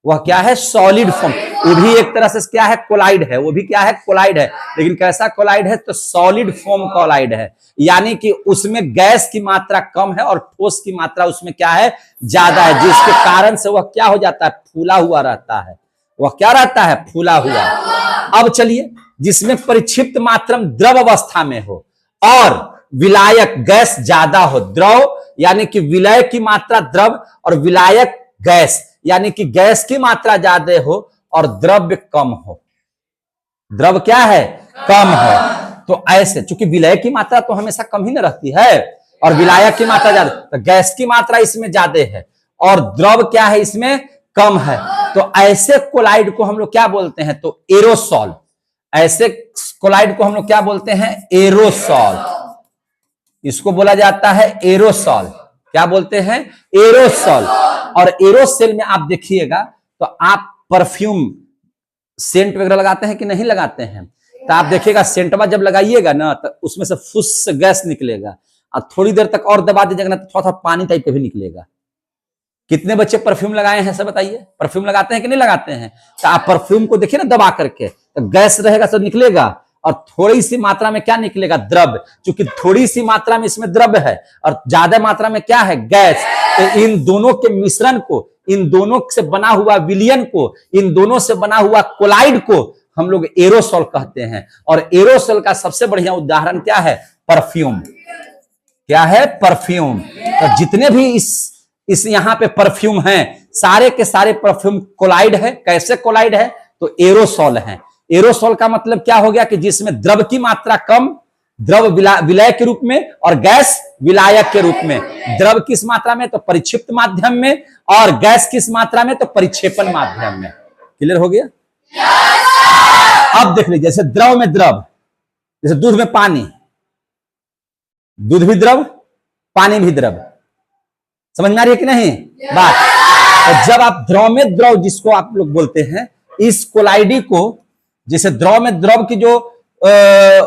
वह क्या है? Solid form. वो भी एक तरह से क्या है? कोलाइड है। वो भी क्या है? कोलाइड है। लेकिन कैसा कोलाइड है? तो सॉलिड फॉर्म कोलाइड है, यानी कि उसमें गैस की मात्रा कम है और ठोस की मात्रा उसमें क्या है? ज्यादा है, जिसके कारण से वह क्या हो जाता है? फूला हुआ रहता है। वह क्या रहता है? फूला हुआ। अब चलिए, जिसमें परिक्षिप्त मात्रा द्रव अवस्था में हो और विलायक गैस ज्यादा हो। द्रव यानी कि विलय की मात्रा द्रव, और विलायक गैस यानी कि गैस की मात्रा ज्यादा हो और द्रव्य कम हो। द्रव क्या है? कम है। तो ऐसे, चूंकि विलय की मात्रा तो हमेशा कम ही न रहती है और विलायक की मात्रा ज्यादा, तो गैस की मात्रा इसमें ज्यादा है और द्रव क्या है? इसमें कम है। तो ऐसे कोलाइड को हम लोग क्या बोलते हैं? तो एरोसॉल। ऐसे कोलाइड को हम लोग क्या बोलते हैं? एरोसॉल। इसको बोला जाता है एरोसॉल। क्या बोलते हैं? एरोसॉल। और एरोसॉल में आप देखिएगा तो आप परफ्यूम सेंट वगैरह लगाते हैं कि नहीं लगाते हैं? तो आप देखिएगा, सेंटवा जब लगाइएगा ना, तो उसमें से फुस गैस निकलेगा, और थोड़ी देर तक और दबा दीजिएगा ना, तो थोड़ा थोड़ा पानी टाइप का भी निकलेगा। कितने बच्चे परफ्यूम लगाए हैं? सब बताइए, परफ्यूम लगाते हैं कि नहीं लगाते हैं? तो आप परफ्यूम को देखिए ना दबा करके, तो गैस रहेगा, सब निकलेगा, और थोड़ी सी मात्रा में क्या निकलेगा? द्रव। क्योंकि थोड़ी सी मात्रा में इसमें द्रव है और ज्यादा मात्रा में क्या है? गैस। तो इन दोनों के मिश्रण को, इन दोनों से बना हुआ विलयन को, इन दोनों से बना हुआ कोलाइड को हम लोग एरोसॉल कहते हैं। और एरोसॉल का सबसे बढ़िया उदाहरण क्या है? परफ्यूम। क्या है? परफ्यूम। तो जितने भी इस यहां पे परफ्यूम हैं, सारे के सारे परफ्यूम कोलाइड है। कैसे कोलाइड है? तो एरोसॉल है। एरोसॉल का मतलब क्या हो गया? कि जिसमें द्रव की मात्रा कम, द्रव विलय के रूप में, और गैस विलायक के रूप में। द्रव किस मात्रा में? तो परिक्षिप्त माध्यम में, और गैस किस मात्रा में? तो परिक्षेपण माध्यम में। क्लियर हो गया? अब देख लीजिए, जैसे द्रव में द्रव, जैसे दूध में पानी, दूध भी द्रव, पानी भी द्रव। समझ में आ रही है कि नहीं बात? तो जब आप द्रव में द्रव जिसको आप लोग बोलते हैं, इस कोलाइडी को, जैसे द्रव में द्रव की जो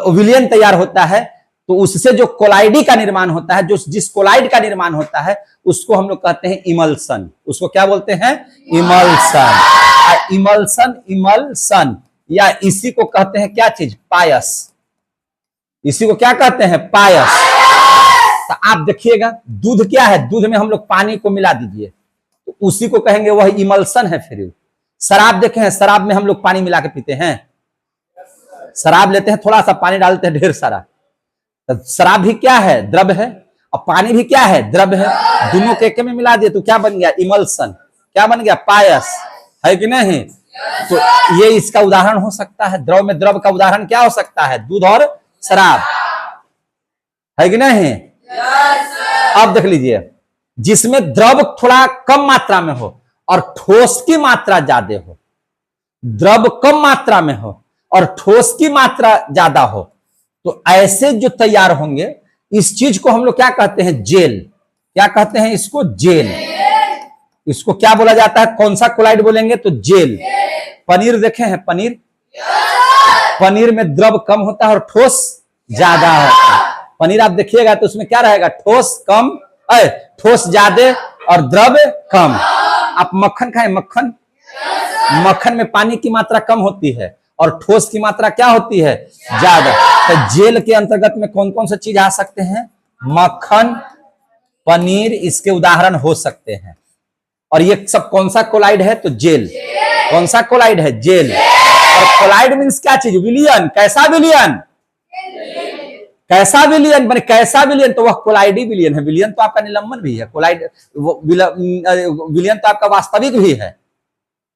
विलयन तैयार होता है, तो उससे जो कोलाइडी का निर्माण होता है, जो जिस कोलाइड का निर्माण होता है उसको हम लोग कहते हैं इमल्सन। उसको क्या बोलते हैं? इमल्सन। इमल्सन, इमल्सन, या इसी को कहते हैं क्या चीज? पायस। इसी को क्या कहते हैं? पायस। तो आप देखिएगा दूध क्या है? दूध में हम लोग पानी को मिला दीजिए तो उसी को कहेंगे वह इमल्सन है। फिर शराब देखे हैं, शराब में हम लोग पानी मिला के पीते हैं। शराब लेते हैं, थोड़ा सा पानी डालते हैं, ढेर सारा। तो शराब भी क्या है? द्रव है। और पानी भी क्या है? द्रव है। दोनों के एक में मिला दिए तो क्या बन गया? इमल्सन। क्या बन गया? पायस। है कि नहीं? तो ये इसका उदाहरण हो सकता है। द्रव में द्रव का उदाहरण क्या हो सकता है? दूध और शराब। है कि नहीं? अब देख लीजिए, जिसमें द्रव थोड़ा कम मात्रा में हो और ठोस की मात्रा ज्यादा हो, द्रव कम मात्रा में हो और ठोस की मात्रा ज्यादा हो, तो ऐसे जो तैयार होंगे, इस चीज को हम लोग क्या कहते हैं? जेल। क्या कहते हैं इसको? जेल। इसको क्या बोला जाता है? कौन सा कोलाइड बोलेंगे? तो जेल। पनीर देखे हैं? पनीर, पनीर में द्रव कम होता है और ठोस ज्यादा होता है। पनीर आप देखिएगा तो उसमें क्या रहेगा? ठोस कम, ठोस ज्यादा और द्रव कम। आप मक्खन खाएं, मक्खन, मक्खन में पानी की मात्रा कम होती है और ठोस की मात्रा क्या होती है? ज्यादा। तो जेल के अंतर्गत में कौन कौन सी चीज आ सकते हैं? मक्खन, पनीर, इसके उदाहरण हो सकते हैं। और ये सब कौन सा कोलाइड है? तो जेल। कौन सा कोलाइड है? जेल। और कोलाइड मीन्स क्या चीज? विलियन। कैसा विलियन? कैसा विलियन? माने कैसा विलियन? तो वह कोलाइडी विलियन है। विलियन तो आपका निलंबन भी है, कोलाइड विलियन तो आपका वास्तविक भी है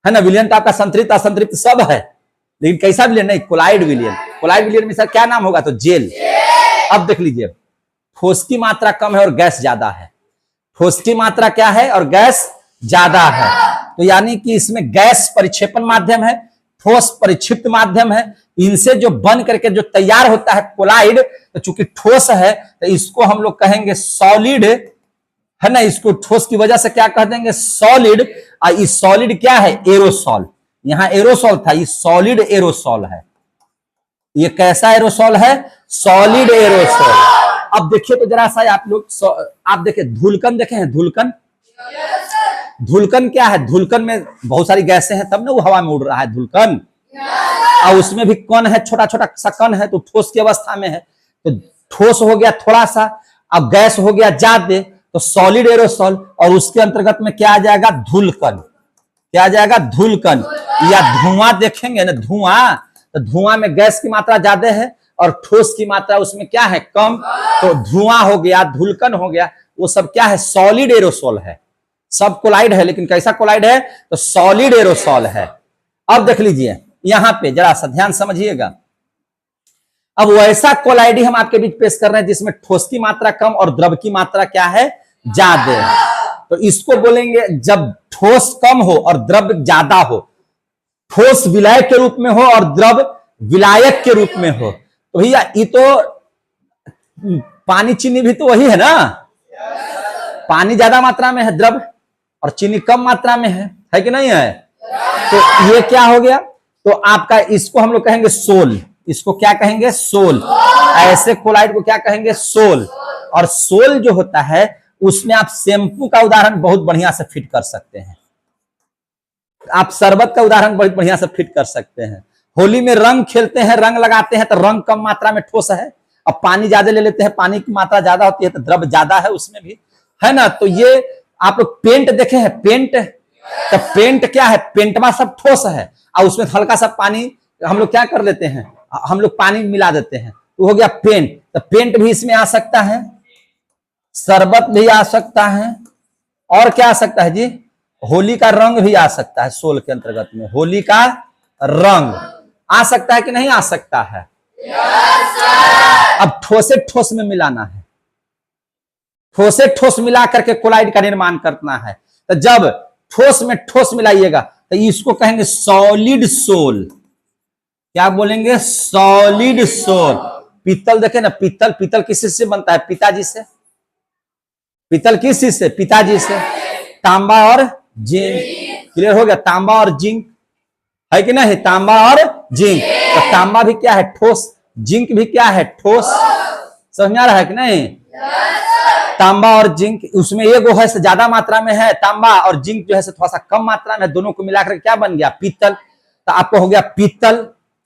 ना? विलियन तो आपका संतृप्त असंतृप्त सब है, लेकिन कैसा विलियन? नहीं, कोलाइड विलियन। कोलाइड विलियन में सर क्या नाम होगा? तो जेल। अब देख लीजिए, ठोस की मात्रा कम है और गैस ज्यादा है। ठोस की मात्रा क्या है? और गैस ज्यादा है। तो यानी कि इसमें गैस परिक्षेपण माध्यम है, ठोस परिक्षिप्त माध्यम है। इनसे जो बन करके जो तैयार होता है कोलाइड, तो चूंकि ठोस है तो इसको हम लोग कहेंगे सॉलिड, है ना? इसको ठोस की वजह से क्या कह देंगे? सॉलिड। और इस सॉलिड क्या है? एरोसॉल। यहां एरोसॉल था, ये सॉलिड एरोसॉल है। ये कैसा एरोसॉल है? Solid aerosol. अब देखिए तो जरा सा आप लोग, आप देखिए धूलकन देखे हैं? धूलकन, धूलकन क्या है? धूलकन में बहुत सारी गैसें हैं, तब ना वो हवा में उड़ रहा है धूलकन। और उसमें भी कण है, छोटा छोटा सा कण है, तो ठोस की अवस्था में है। तो ठोस हो गया थोड़ा सा, अब गैस हो गया ज्यादा, तो सॉलिड एरोसॉल। और उसके अंतर्गत में क्या आ जाएगा? धूलकन। क्या आ जाएगा? धूलकन। या धुआं देखेंगे ना, धुआं, तो धुआं में गैस की मात्रा ज्यादा है और ठोस की मात्रा उसमें क्या है? कम। तो धुआं हो गया, धूलकन हो गया, वो सब क्या है? सॉलिड एरोसॉल है। सब कोलाइड है, लेकिन कैसा कोलाइड है? तो सॉलिड एरोसॉल है। अब देख लीजिए यहां पे जरा सा ध्यान समझिएगा। अब वैसा कोलाइड ही हम आपके बीच पेश कर रहे हैं जिसमें ठोस की मात्रा कम और द्रव की मात्रा क्या है? ज्यादा। तो इसको बोलेंगे जब ठोस कम हो और द्रव ज्यादा हो, ठोस विलायक के रूप में हो और द्रव विलायक के रूप में हो। तो भैया ये तो पानी चीनी भी तो वही है ना? पानी ज्यादा मात्रा में है द्रव और चीनी कम मात्रा में है कि नहीं है? तो ये क्या हो गया? तो आपका इसको हम लोग कहेंगे सोल। इसको क्या कहेंगे? सोल। ऐसे कोलाइड को क्या कहेंगे? सोल। और सोल जो होता है उसमें आप शैम्पू का उदाहरण बहुत बढ़िया से फिट कर सकते हैं। आप शरबत का उदाहरण बहुत बढ़िया से फिट कर सकते हैं। होली में रंग खेलते हैं, रंग लगाते हैं, तो रंग कम मात्रा में ठोस है। अब पानी ज्यादा ले लेते हैं, पानी की मात्रा ज्यादा होती है तो द्रव ज्यादा है उसमें भी, है ना? तो ये आप लोग पेंट देखे हैं? पेंट, तो पेंट क्या है? पेंटवा सब ठोस है और उसमें हल्का सा पानी हम लोग क्या कर लेते हैं? हम लोग पानी मिला देते हैं, तो हो गया पेंट। तो पेंट भी इसमें आ सकता है, शरबत भी आ सकता है, और क्या आ सकता है जी? होली का रंग भी आ सकता है। सोल के अंतर्गत में होली का रंग आ सकता है कि नहीं आ सकता है? अब ठोसे ठोस में मिलाना है, ठोसे ठोस मिला करके कोलाइड का निर्माण करना है। तो जब ठोस में ठोस मिलाइएगा तो इसको कहेंगे सॉलिड सोल। क्या बोलेंगे? Solid sol. पीतल देखे ना? पीतल, पीतल किस चीज से बनता है? पिताजी से। पीतल किस चीज से? पिताजी से। तांबा और जिंक। क्लियर हो गया? तांबा और जिंक, है कि नहीं? तांबा और जिंक। तो तांबा भी क्या है? ठोस। जिंक भी क्या है? ठोस। समझ में आ रहा है कि नहीं? तांबा और जिंक, उसमें एक वो है ज्यादा मात्रा में है तांबा, और जिंक जो है थोड़ा सा कम मात्रा में, दोनों को मिलाकर क्या बन गया? पीतल। तो आपको हो गया पीतल,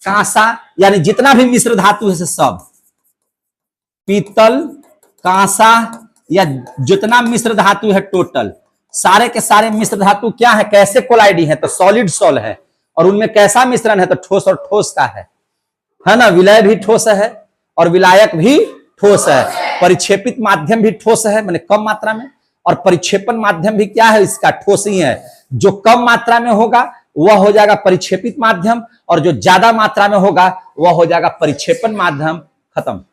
कांसा, यानी जितना भी मिश्र धातु है सब, पीतल, कांसा, या जितना मिश्र धातु है टोटल, सारे के सारे मिश्र धातु क्या है? कैसे कोलाइडी है? तो सॉलिड सॉल है। और उनमें कैसा मिश्रण है? तो ठोस और ठोस का है ना? विलय भी ठोस है और विलायक भी ठोस है। परिक्षेपित माध्यम भी ठोस है, माने कम मात्रा में, और परिक्षेपण माध्यम भी क्या है? इसका ठोस ही है। जो कम मात्रा में होगा वह हो जाएगा परिक्षेपित माध्यम, और जो ज्यादा मात्रा में होगा वह हो जाएगा परिक्षेपण माध्यम। खत्म।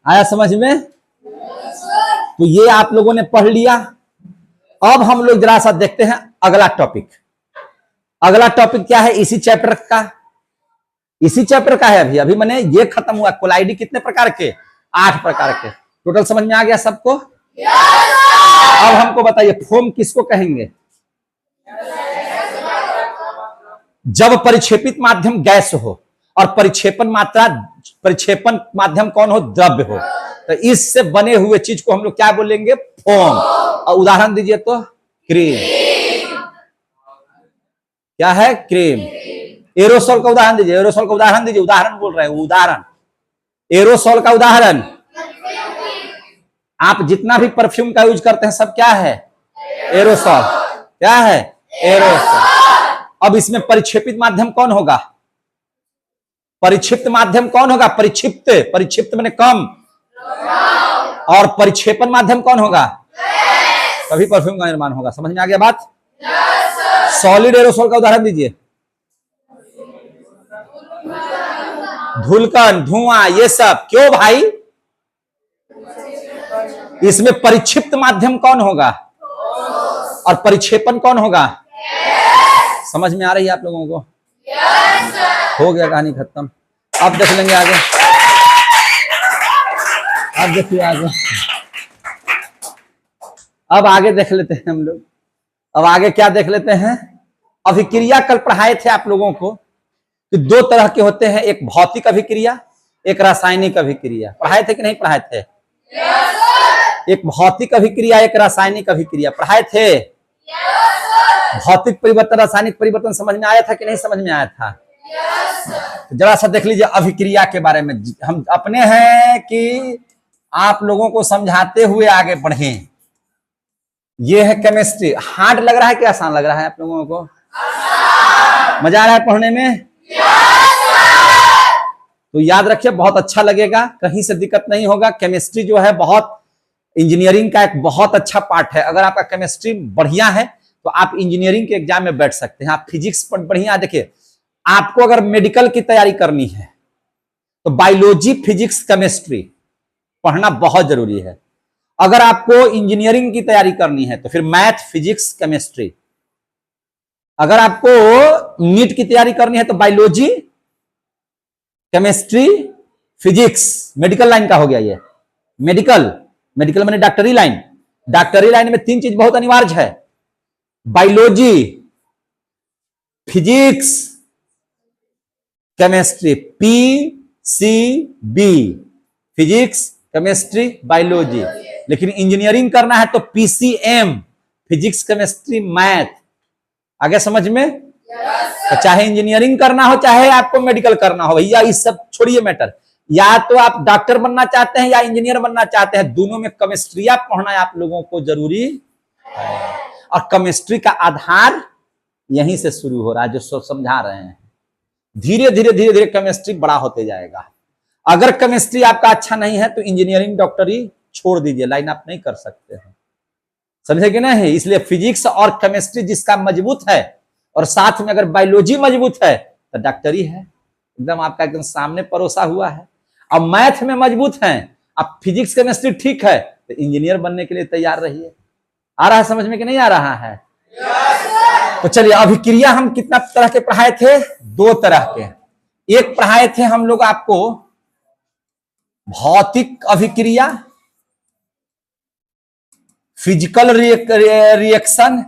आया समझ में? तो ये आप लोगों ने पढ़ लिया। अब हम लोग जरा सा देखते हैं अगला टॉपिक। अगला टॉपिक क्या है? इसी चैप्टर का, इसी चैप्टर का है। अभी मैंने ये खत्म हुआ। कोलाइडी कितने प्रकार के? 8 प्रकार के टोटल। समझ में आ गया सबको? अब हमको बताइए, फोम किसको कहेंगे? जब परिक्षेपित माध्यम गैस हो और परिक्षेपण माध्यम कौन हो? द्रव्य हो। तो इससे बने हुए चीज को हम लोग क्या बोलेंगे? फोम। और उदाहरण दीजिए तो? क्रीम। क्या है? क्रीम। एरोसोल का उदाहरण दीजिए। एरोसोल का उदाहरण दीजिए। उदाहरण बोल रहे हैं, उदाहरण। एरोसोल का उदाहरण। आप जितना भी परफ्यूम का यूज करते हैं सब क्या है? एरोसोल। क्या है? एरोसोल। अब इसमें परिक्षेपित माध्यम कौन होगा? परिक्षिप्त माध्यम कौन होगा? परिक्षिप्त। परिक्षिप्त माने कम। और परिक्षेपण माध्यम कौन होगा? तभी परफ्यूम का निर्माण होगा। समझ में आ गया बात? सॉलिड एरोसोल का उदाहरण दीजिए। धूलकण, धुआं, ये सब। क्यों भाई? इसमें परिक्षिप्त माध्यम कौन होगा और परिक्षेपण कौन होगा? समझ में आ रही है आप लोगों को? हो गया, कहानी खत्म। अब देख लेंगे आगे। अब देखिए आगे, अब आगे देख लेते हैं हम लोग। अब आगे क्या देख लेते हैं? अभिक्रिया कल पढ़ाए थे आप लोगों को कि 2 तरह के होते हैं, एक भौतिक अभिक्रिया, एक रासायनिक अभिक्रिया। पढ़ाए थे कि नहीं पढ़ाए थे? एक भौतिक अभिक्रिया, एक रासायनिक अभिक्रिया पढ़ाए थे। भौतिक परिवर्तन, रासायनिक परिवर्तन समझ में आया था कि नहीं समझ में आया था? तो जरा सा देख लीजिए अभिक्रिया के बारे में। हम अपने हैं कि आप लोगों को समझाते हुए आगे बढ़े। ये है केमिस्ट्री। हार्ड लग रहा है कि आसान लग रहा है आप लोगों को? मजा आ रहा है पढ़ने में? तो याद रखिए, बहुत अच्छा लगेगा, कहीं से दिक्कत नहीं होगा। केमिस्ट्री जो है बहुत इंजीनियरिंग का एक बहुत अच्छा पार्ट है। अगर आपका केमिस्ट्री बढ़िया है तो आप इंजीनियरिंग के एग्जाम में बैठ सकते हैं। आप फिजिक्स पर बढ़िया। देखिए, आपको अगर मेडिकल की तैयारी करनी है तो बायोलॉजी, फिजिक्स, केमिस्ट्री पढ़ना बहुत जरूरी है। अगर आपको इंजीनियरिंग की तैयारी करनी है तो फिर मैथ, फिजिक्स, केमिस्ट्री। अगर आपको नीट की तैयारी करनी है तो biology, chemistry, physics. Medical line का हो गया ये। मेडिकल माने डॉक्टरी लाइन। डॉक्टरी लाइन में 3 चीज बहुत अनिवार्य है: biology, physics, chemistry. PCB, physics, chemistry, biology. लेकिन इंजीनियरिंग करना है तो PCM, फिजिक्स, केमिस्ट्री, मैथ। आगे समझ में? तो चाहे इंजीनियरिंग करना हो, चाहे आपको मेडिकल करना हो, भैया इस सब छोड़िए मैटर। या तो आप डॉक्टर बनना चाहते हैं या इंजीनियर बनना चाहते हैं, दोनों में केमिस्ट्री पढ़ना है आप लोगों को जरूरी है। और केमिस्ट्री का आधार यहीं से शुरू हो रहा है, जो समझा रहे हैं। धीरे धीरे केमिस्ट्री बड़ा होते जाएगा। अगर केमिस्ट्री आपका अच्छा नहीं है तो इंजीनियरिंग, डॉक्टरी छोड़ दीजिए, लाइन आप नहीं कर सकते हैं। समझे कि नहीं? इसलिए फिजिक्स और केमिस्ट्री जिसका मजबूत है, और साथ में अगर बायोलॉजी मजबूत है तो डॉक्टरी है, एकदम आपका एकदम सामने परोसा हुआ है। अब मैथ में मजबूत हैं, अब फिजिक्स, केमिस्ट्री ठीक है, तो इंजीनियर बनने के लिए तैयार रहिए। आ रहा है समझ में कि नहीं आ रहा है? तो चलिए, अभिक्रिया हम कितना तरह के पढ़ाए थे? 2 तरह के। एक पढ़ाए थे हम लोग आपको भौतिक अभिक्रिया, फिजिकल रिएक्शन,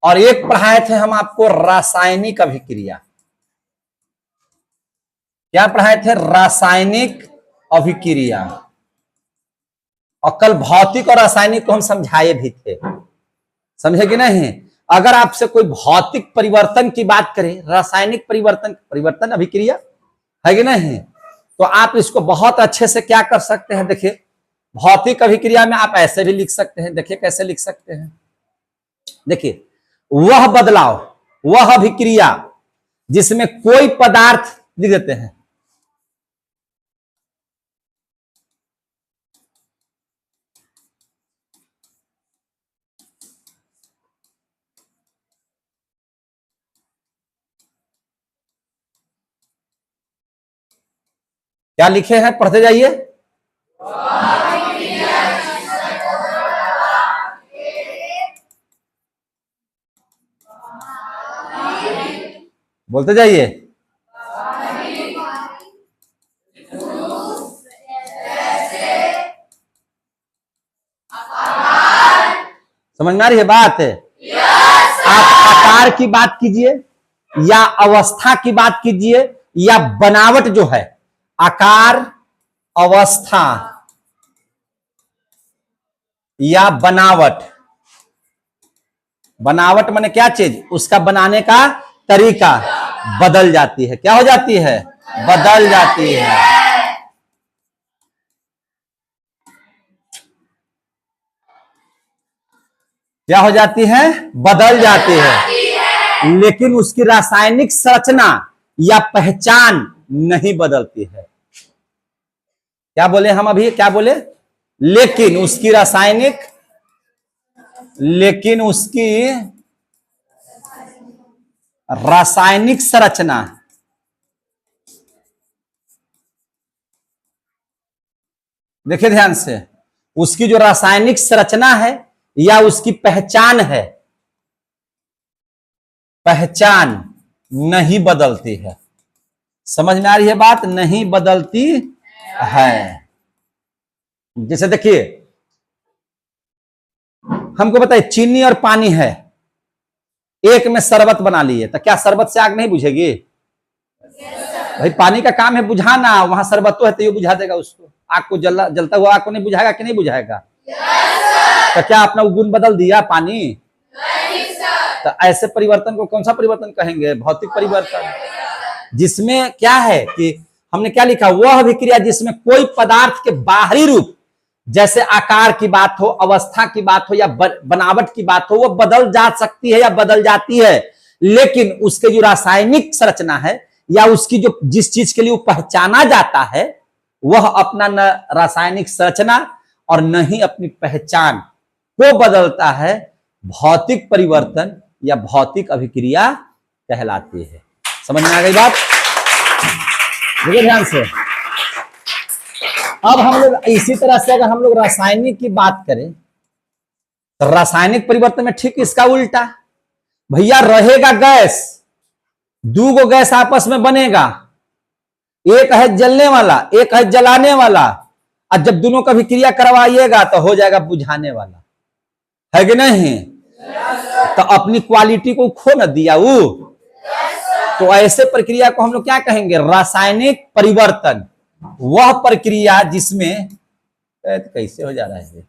और एक पढ़ाए थे हम आपको रासायनिक अभिक्रिया। क्या पढ़ाए थे? रासायनिक अभिक्रिया। और कल भौतिक और रासायनिक को हम समझाए भी थे, समझे कि नहीं? अगर आपसे कोई भौतिक परिवर्तन की बात करे, रासायनिक परिवर्तन अभिक्रिया है कि नहीं, तो आप इसको बहुत अच्छे से क्या कर सकते हैं? देखिए, भौतिक अभिक्रिया में आप ऐसे भी लिख सकते हैं। देखिए कैसे लिख सकते हैं। देखिए, वह बदलाव, वह अभिक्रिया जिसमें कोई पदार्थ, लिख देते हैं, क्या लिखे हैं? पढ़ते जाइए। बोलते जाइए। समझ में आ रही है बात? आप आकार की बात कीजिए या अवस्था की बात कीजिए या बनावट जो है, आकार, अवस्था या बनावट। बनावट माने क्या चीज? उसका बनाने का तरीका बदल जाती है। क्या हो जाती है? बदल जाती है। क्या हो जाती है? बदल जाती है। लेकिन उसकी रासायनिक संरचना या पहचान नहीं बदलती है। क्या बोले हम अभी? क्या बोले? लेकिन उसकी रासायनिक, लेकिन उसकी रासायनिक संरचना, देखिए ध्यान से, उसकी जो रासायनिक संरचना है या उसकी पहचान है, पहचान नहीं बदलती है। समझ में आ रही है बात? नहीं बदलती है। जैसे देखिए, हमको बताइए, चीनी और पानी है, एक में शरबत बना लिए, तो क्या शरबत से आग नहीं बुझेगी? भाई पानी का काम है बुझाना, वहां शरबत तो है तो ये बुझा देगा उसको। आग को जलता हुआ आग को नहीं बुझाएगा कि नहीं बुझाएगा? तो क्या अपना गुण बदल दिया पानी? तो ऐसे परिवर्तन को कौन सा परिवर्तन कहेंगे? भौतिक परिवर्तन। जिसमें क्या है कि हमने क्या लिखा? वह अभिक्रिया जिसमें कोई पदार्थ के बाहरी रूप, जैसे आकार की बात हो, अवस्था की बात हो या बनावट की बात हो, वो बदल जा सकती है या बदल जाती है, लेकिन उसके जो रासायनिक संरचना है या उसकी जो जिस चीज के लिए वो पहचाना जाता है, वह अपना न रासायनिक संरचना और न ही अपनी पहचान को बदलता है। भौतिक परिवर्तन या भौतिक अभिक्रिया कहलाती है। समझ में आ गई बात? देखिए ध्यान से। अब हम लोग इसी तरह से अगर हम लोग रासायनिक की बात करें, तो रासायनिक परिवर्तन में ठीक इसका उल्टा, भैया रहेगा गैस, दो गो गैस आपस में बनेगा, एक है जलने वाला, एक है जलाने वाला, और जब दोनों का भी क्रिया करवाइएगा तो हो जाएगा बुझाने वाला, है कि नहीं? तो अपनी क्वालिटी को खो न दिया वो। तो ऐसे प्रक्रिया को हम लोग क्या कहेंगे? रासायनिक परिवर्तन। वह प्रक्रिया जिसमें, कैसे हो जा रहा है,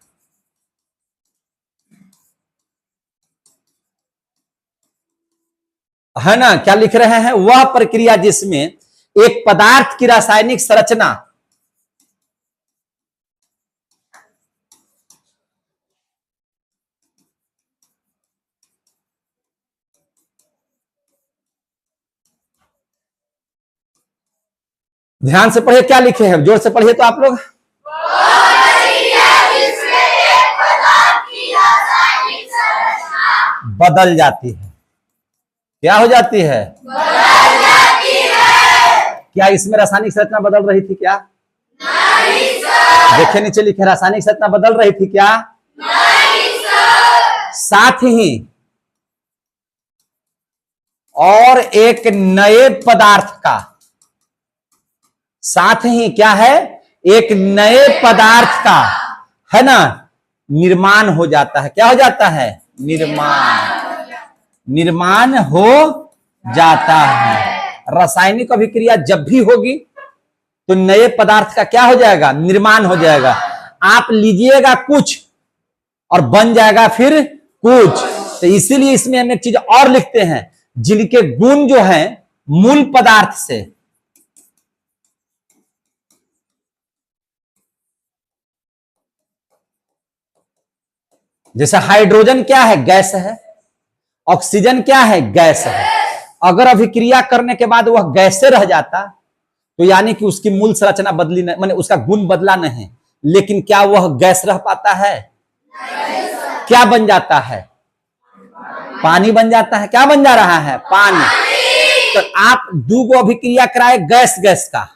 है ना? क्या लिख रहे हैं? वह प्रक्रिया जिसमें एक पदार्थ की रासायनिक संरचना, ध्यान से पढ़िए क्या लिखे हैं, जोर से पढ़िए तो आप लोग। बदल जाती है। क्या हो जाती है? बदल जाती है। क्या इसमें रासायनिक संरचना बदल रही थी क्या? नहीं सर। देखिए नीचे लिखे, रासायनिक संरचना बदल रही थी क्या? नहीं सर। साथ ही और एक नए पदार्थ का, साथ ही क्या है? एक नए पदार्थ का, है ना, निर्माण हो जाता है। क्या हो जाता है? निर्माण। निर्माण हो जाता है। रासायनिक अभिक्रिया जब भी होगी तो नए पदार्थ का क्या हो जाएगा, निर्माण हो जाएगा। आप लीजिएगा कुछ और बन जाएगा फिर कुछ। तो इसीलिए इसमें हम एक चीज और लिखते हैं, जिनके गुण जो है मूल पदार्थ से, जैसे हाइड्रोजन क्या है, गैस है। ऑक्सीजन क्या है, गैस है। अगर अभिक्रिया करने के बाद वह गैस से रह जाता तो यानी कि उसकी मूल संरचना बदली नहीं, माने उसका गुण बदला नहीं, लेकिन क्या वह गैस रह पाता है? क्या बन जाता है? पानी बन जाता है। क्या बन जा रहा है? पानी। तो आप दो को अभिक्रिया कराए गैस गैस का,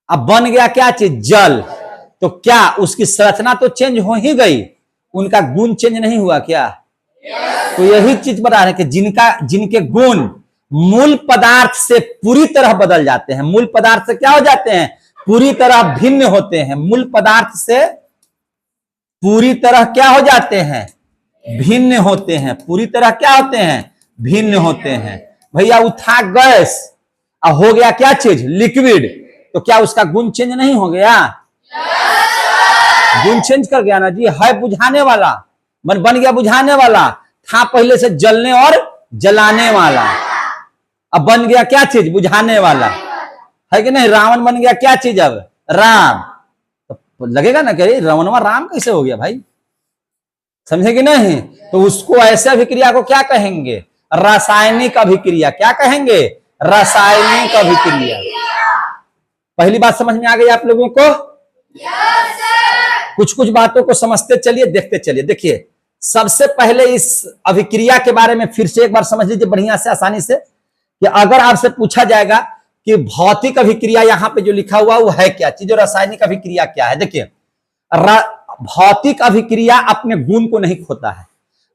अब बन गया क्या चीज, जल। तो क्या उसकी संरचना तो चेंज हो ही गई, उनका गुण चेंज नहीं हुआ क्या? तो यही चीज बता रहे हैं कि जिनके गुण मूल पदार्थ से पूरी तरह बदल जाते हैं, मूल पदार्थ से क्या हो जाते हैं, पूरी तरह भिन्न होते हैं। मूल पदार्थ से पूरी तरह क्या हो जाते हैं, भिन्न होते हैं। पूरी तरह क्या होते हैं, भिन्न होते हैं। भैया उठा गैस और हो गया क्या चीज, लिक्विड, तो क्या उसका गुण चेंज नहीं हो गया? गुण चेंज कर गया ना जी। है बुझाने वाला, बन गया बुझाने वाला, था पहले से जलने और जलाने वाला, अब बन गया क्या चीज, बुझाने वाला, है कि नहीं? रावण बन गया क्या चीज, अब राम। तो लगेगा ना कि रावणवा राम कैसे हो गया भाई, समझे कि नहीं? तो उसको ऐसे अभिक्रिया को क्या कहेंगे, रासायनिक अभिक्रिया। क्या कहेंगे, रासायनिक अभिक्रिया। पहली बात समझ में आ गई आप लोगों को? कुछ कुछ बातों को समझते चलिए, देखते चलिए। देखिए सबसे पहले इस अभिक्रिया के बारे में फिर से एक बार समझ लीजिए बढ़िया से, आसानी से, कि अगर आपसे पूछा जाएगा कि भौतिक अभिक्रिया यहां पे जो लिखा हुआ वो है क्या चीज और रासायनिक अभिक्रिया क्या है। देखिए भौतिक अभिक्रिया अपने गुण को नहीं खोता है,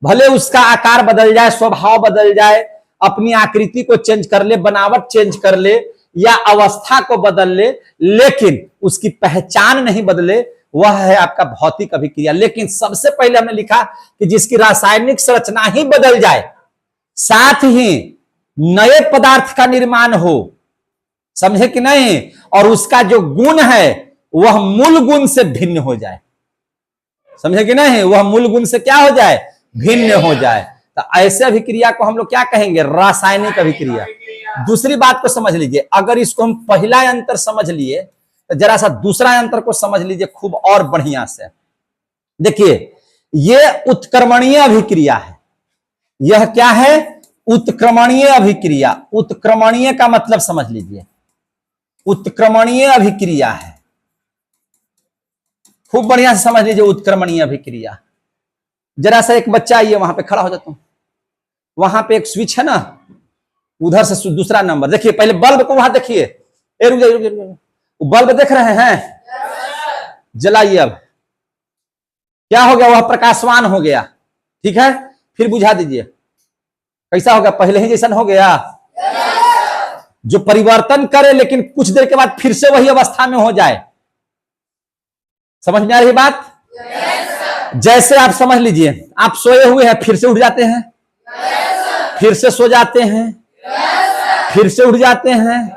भले उसका आकार बदल जाए, स्वभाव बदल जाए, अपनी आकृति को चेंज कर ले, बनावट चेंज कर ले या अवस्था को बदल ले, लेकिन उसकी पहचान नहीं बदले, वह है आपका भौतिक अभिक्रिया। लेकिन सबसे पहले हमने लिखा कि जिसकी रासायनिक संरचना ही बदल जाए, साथ ही नए पदार्थ का निर्माण हो, समझे कि नहीं, और उसका जो गुण है वह मूल गुण से भिन्न हो जाए, समझे कि नहीं, वह मूल गुण से क्या हो जाए, भिन्न हो जाए। तो ऐसे अभिक्रिया को हम लोग क्या कहेंगे, रासायनिक अभिक्रिया। दूसरी बात को समझ लीजिए, अगर इसको हम पहला अंतर समझ लिए तो जरा सा दूसरा अंतर को समझ लीजिए खूब और बढ़िया से। देखिए ये उत्क्रमणीय अभिक्रिया है। यह क्या है, उत्क्रमणीय अभिक्रिया। उत्क्रमणीय का मतलब समझ लीजिए, उत्क्रमणीय अभिक्रिया है, खूब बढ़िया से समझ लीजिए उत्क्रमणीय अभिक्रिया। जरा सा एक बच्चा आइए, वहां पे खड़ा हो जाता हूं, वहां पे एक स्विच है ना, उधर से दूसरा नंबर देखिए, पहले बल्ब को वहां देखिए, रुक जाइए, बल्ब देख रहे हैं, जलाइए। अब क्या हो गया, वह प्रकाशवान हो गया, ठीक है, फिर बुझा दीजिए। कैसा हो गया, पहले ही जैसा हो गया, जो परिवर्तन करे लेकिन कुछ देर के बाद फिर से वही अवस्था में हो जाए। समझ में आ रही बात? जैसे आप समझ लीजिए, आप सोए हुए हैं, फिर से उठ जाते हैं, फिर से सो जाते हैं, फिर से उठ जाते हैं,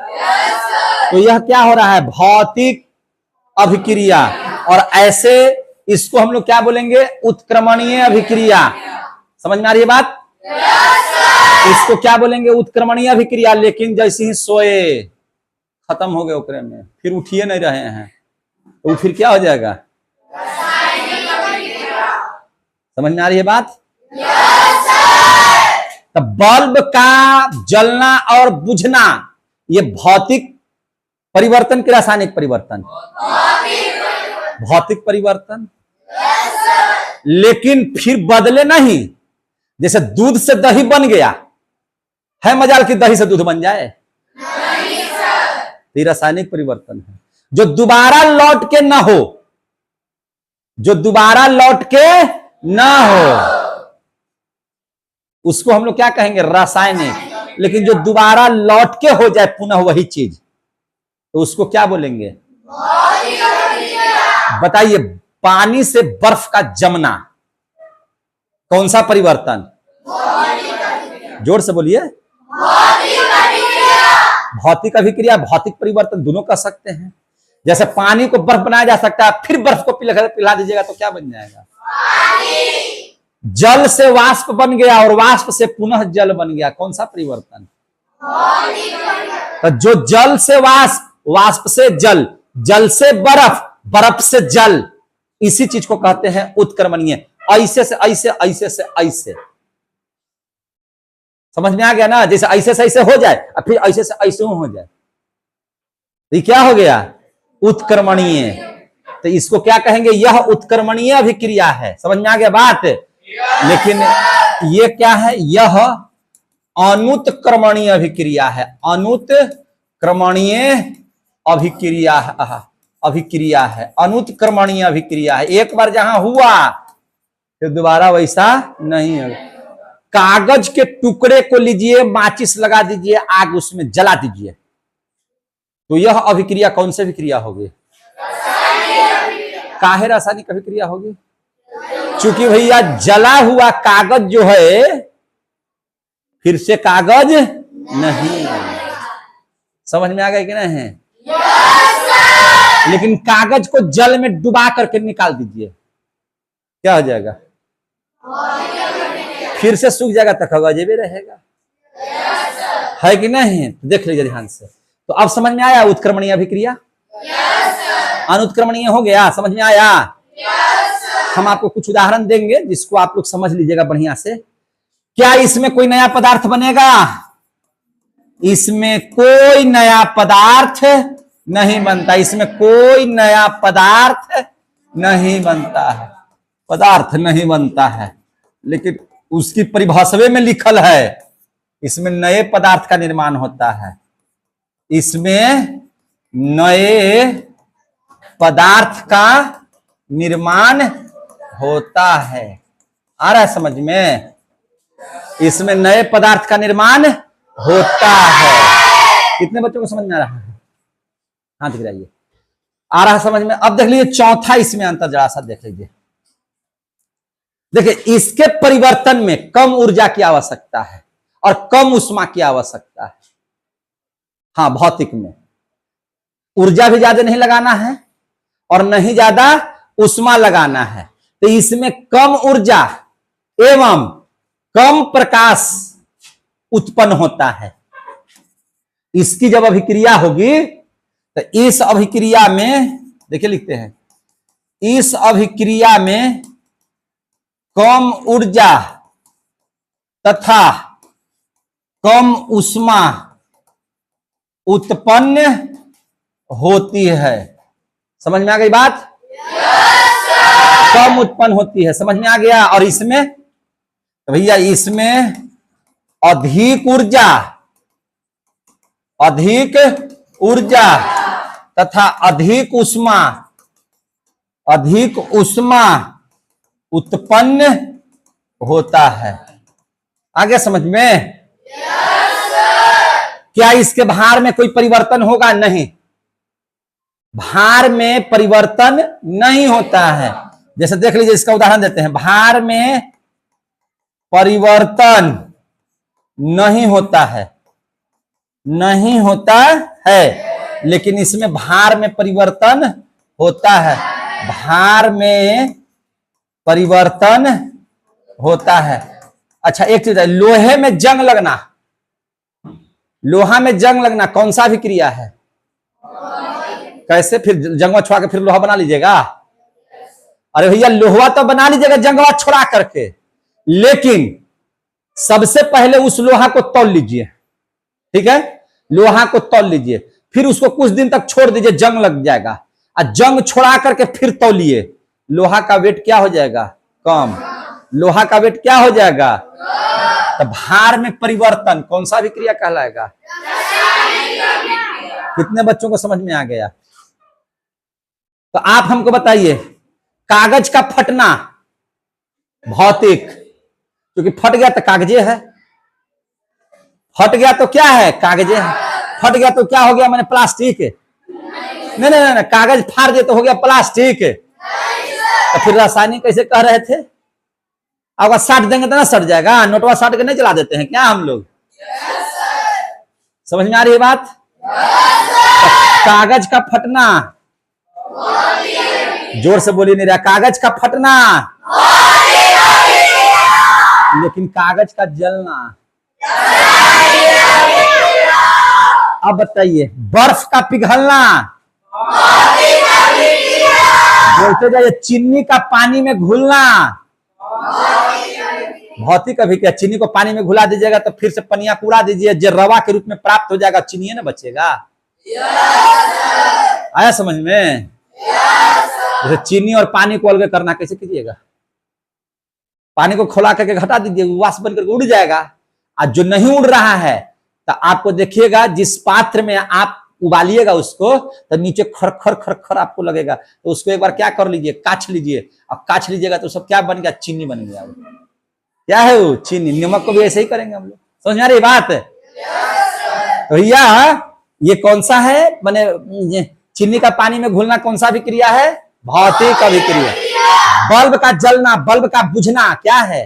तो यह क्या हो रहा है, भौतिक अभिक्रिया। और ऐसे इसको हम लोग क्या बोलेंगे, उत्क्रमणीय अभिक्रिया। समझ में आ रही है बात? इसको क्या बोलेंगे, उत्क्रमणीय अभिक्रिया। लेकिन जैसे ही सोए, खत्म हो गए ओकरे में, फिर उठिए नहीं रहे हैं, तो फिर क्या हो जाएगा, समझ में आ रही है बात? तो बल्ब का जलना और बुझना ये भौतिक परिवर्तन के रासायनिक परिवर्तन, भौतिक परिवर्तन। लेकिन फिर बदले नहीं, जैसे दूध से दही बन गया, है मजाल की दही से दूध बन जाए, ये रासायनिक परिवर्तन है, जो दोबारा लौट के ना हो, जो दोबारा लौट के ना हो, उसको हम लोग क्या कहेंगे, रासायनिक। लेकिन जो दोबारा लौट के हो जाए पुनः वही चीज, तो उसको क्या बोलेंगे, बताइए। पानी से बर्फ का जमना कौन सा परिवर्तन, जोर से बोलिए। भौतिक अभिक्रिया, भौतिक परिवर्तन दोनों कर सकते हैं। जैसे पानी को बर्फ बनाया जा सकता है, फिर बर्फ को पिला दीजिएगा तो क्या बन जाएगा? जल से वाष्प बन गया और वाष्प से पुनः जल बन गया, कौन सा परिवर्तन? तो जो जल से वाष्प, वाष्प से जल, जल से बर्फ, बर्फ से जल, इसी चीज को कहते हैं उत्क्रमणीय। ऐसे से ऐसे, ऐसे से ऐसे, समझ में आ गया ना? जैसे ऐसे से ऐसे हो जाए और फिर ऐसे से ऐसे हो जाए, तो ये क्या हो गया? उत्क्रमणीय। तो इसको क्या कहेंगे? यह उत्क्रमणीय अभिक्रिया है। समझ में आ गया बात? लेकिन ये क्या है? यह अनुत्क्रमणीय अभिक्रिया है। अनुत्क्रमणीय अभिक्रिया, अभिक्रिया है, अनुत्क्रमणीय अभिक्रिया है। एक बार जहां हुआ फिर दोबारा वैसा नहीं होगा। कागज के टुकड़े को लीजिए, माचिस लगा दीजिए, आग उसमें जला दीजिए, तो यह अभिक्रिया कौन सी अभिक्रिया होगी? काहे रासायनिक अभिक्रिया होगी? क्योंकि भैया जला हुआ कागज जो है फिर से कागज नहीं। समझ में आ गया कि नहीं? लेकिन कागज को जल में डुबा करके निकाल दीजिए, क्या हो जाएगा? फिर से सूख जाएगा तो कागज भी रहेगा, है कि नहीं? तो देख लीजिए ध्यान से। तो अब समझ में आया उत्क्रमणीय अभिक्रिया? अनुत्क्रमणीय हो गया, समझ में आया? हम आपको कुछ उदाहरण देंगे जिसको आप लोग समझ लीजिएगा बढ़िया से। क्या इसमें कोई नया पदार्थ बनेगा? इसमें कोई नया पदार्थ नहीं बनता, इसमें कोई नया पदार्थ नहीं बनता है, पदार्थ नहीं बनता है। लेकिन उसकी परिभाषा में लिखल है इसमें नए पदार्थ का निर्माण होता है, इसमें नए पदार्थ का निर्माण होता है। आ रहा है समझ में? इसमें नए पदार्थ का निर्माण होता है। कितने बच्चों को समझ में आ रहा है? हाथ गिराइए। आ रहा है समझ में? अब देख लीजिए चौथा इसमें अंतर जरा सा देख लीजिए। देखिए इसके परिवर्तन में कम ऊर्जा की आवश्यकता है और कम ऊष्मा की आवश्यकता है। हाँ, भौतिक में ऊर्जा भी ज्यादा नहीं लगाना है और नहीं ज्यादा ऊष्मा लगाना है, तो इसमें कम ऊर्जा एवं कम प्रकाश उत्पन्न होता है। इसकी जब अभिक्रिया होगी तो इस अभिक्रिया में देखिए लिखते हैं, इस अभिक्रिया में कम ऊर्जा तथा कम ऊष्मा उत्पन्न होती है। समझ में आ गई बात? कम उत्पन्न होती है, समझ में आ गया? और इसमें तो भैया इसमें अधिक ऊर्जा, अधिक ऊर्जा तथा अधिक ऊष्मा, अधिक ऊष्मा उत्पन्न होता है। आगे समझ में? क्या इसके भार में कोई परिवर्तन होगा? नहीं, भार में परिवर्तन नहीं होता है। जैसे देख लीजिए, इसका उदाहरण देते हैं। भार में परिवर्तन नहीं होता है, नहीं होता है, लेकिन इसमें भार में परिवर्तन होता है। भार में परिवर्तन होता है। अच्छा एक चीज है, लोहे में जंग लगना, लोहा में जंग लगना कौन सा अभिक्रिया है? कैसे? फिर जंगवा छोड़ा के फिर लोहा बना लीजिएगा? अरे भैया लोहा तो बना लीजिएगा जंगवा छोड़ा करके, लेकिन सबसे पहले उस लोहा को तौल लीजिए, ठीक है? लोहा को तौल लीजिए, फिर उसको कुछ दिन तक छोड़ दीजिए, जंग लग जाएगा। और जंग छोड़ा करके फिर तौलिए, लोहा का वेट क्या हो जाएगा? कम। लोहा का वेट क्या हो जाएगा? तो भार में परिवर्तन कौन सा अभिक्रिया कहलाएगा? कितने बच्चों को समझ में आ गया? तो आप हमको बताइए, कागज का फटना भौतिक, क्योंकि फट गया तो कागजे है, फट गया तो क्या है? कागजे है। फट गया तो क्या हो गया? मैंने प्लास्टिक। नहीं नहीं नहीं, कागज फाड़ दिए तो हो गया प्लास्टिक। तो फिर रासायनिक कैसे कह रहे थे? अगर साट देंगे तो ना सट जाएगा, नोटवा साट के नहीं चला देते हैं क्या हम लोग? समझ में आ रही है बात? कागज का फटना, जोर से बोली नहीं रहा, कागज का फटना लेकिन कागज का जलना। अब बताइए, बर्फ का पिघलना, बोलते जाइए, चीनी का पानी में घुलना, भौतिक अभिक्रिया। चीनी को पानी में घुला दीजिएगा तो फिर से पनिया कूड़ा दीजिए, जो रवा के रूप में प्राप्त हो जाएगा, चीनी ना बचेगा। आया समझ में? जैसे चीनी और पानी को अलग करना कैसे कीजिएगा? पानी को खोला करके घटा दीजिए, वाष्प बन करके उड़ जाएगा। और जो नहीं उड़ रहा है तो आपको देखिएगा, जिस पात्र में आप उबालिएगा उसको तो नीचे खर खर खर खर आपको लगेगा, तो उसको एक बार क्या कर लीजिए, काछ लीजिए। अब काछ लीजिएगा तो सब क्या बन गया? चीनी बन गया। क्या है वो? चीनी। नमक को भी ऐसे ही करेंगे हम लोग। समझ में आ रही बात? तो भैया ये कौन सा है, माने चीनी का पानी में घुलना कौन सा अभिक्रिया है? भौतिक अभिक्रिया। बल्ब का जलना, बल्ब का बुझना क्या है?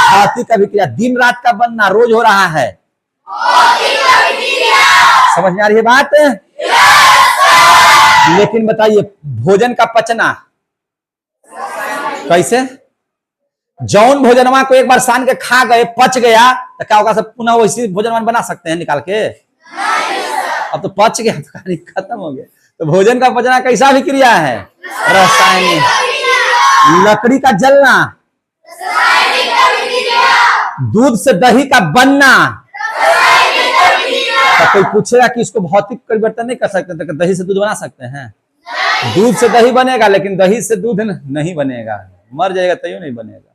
भौतिक अभिक्रिया। दिन रात का बनना रोज हो रहा है। समझ में आ रही है बात? लेकिन बताइए, भोजन का पचना कैसे? जौन भोजनवा को एक बार सान के खा गए, पच गया, तो क्या होगा? सब पुनः वैसी भोजनवान बना सकते हैं निकाल के? अब तो पच गया तो कहानी खत्म हो गया। तो भोजन का पचना कैसा अभिक्रिया है? रासायनिक। लकड़ी का जलना, दूध से दही का बनना। तो कोई पूछेगा कि इसको भौतिक परिवर्तन नहीं कर सकते, तो दही से दूध बना सकते हैं? दूध से दही बनेगा, लेकिन दही से दूध नहीं बनेगा, मर जाएगा तैयो नहीं बनेगा।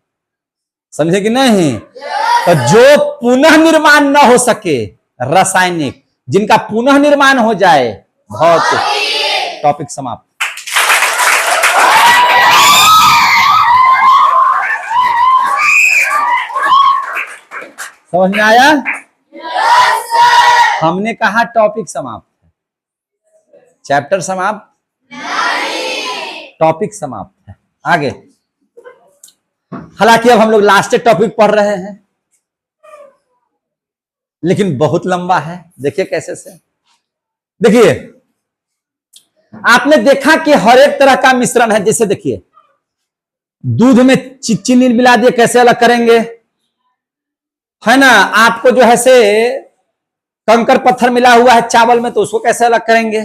समझे कि नहीं? तो जो पुनः निर्माण न हो सके, रासायनिक। जिनका पुनः निर्माण हो जाए, भौतिक। टॉपिक समाप्त। समझ में आया? हमने कहा टॉपिक समाप्त है, चैप्टर समाप्त, टॉपिक समाप्त है। आगे, हालांकि अब हम लोग लास्ट टॉपिक पढ़ रहे हैं, लेकिन बहुत लंबा है। देखिए कैसे से। देखिए, आपने देखा कि हर एक तरह का मिश्रण है। जैसे देखिए, दूध में चीनी मिला दिए, कैसे अलग करेंगे? है ना? आपको जो है से कंकर पत्थर मिला हुआ है चावल में, तो उसको कैसे अलग करेंगे?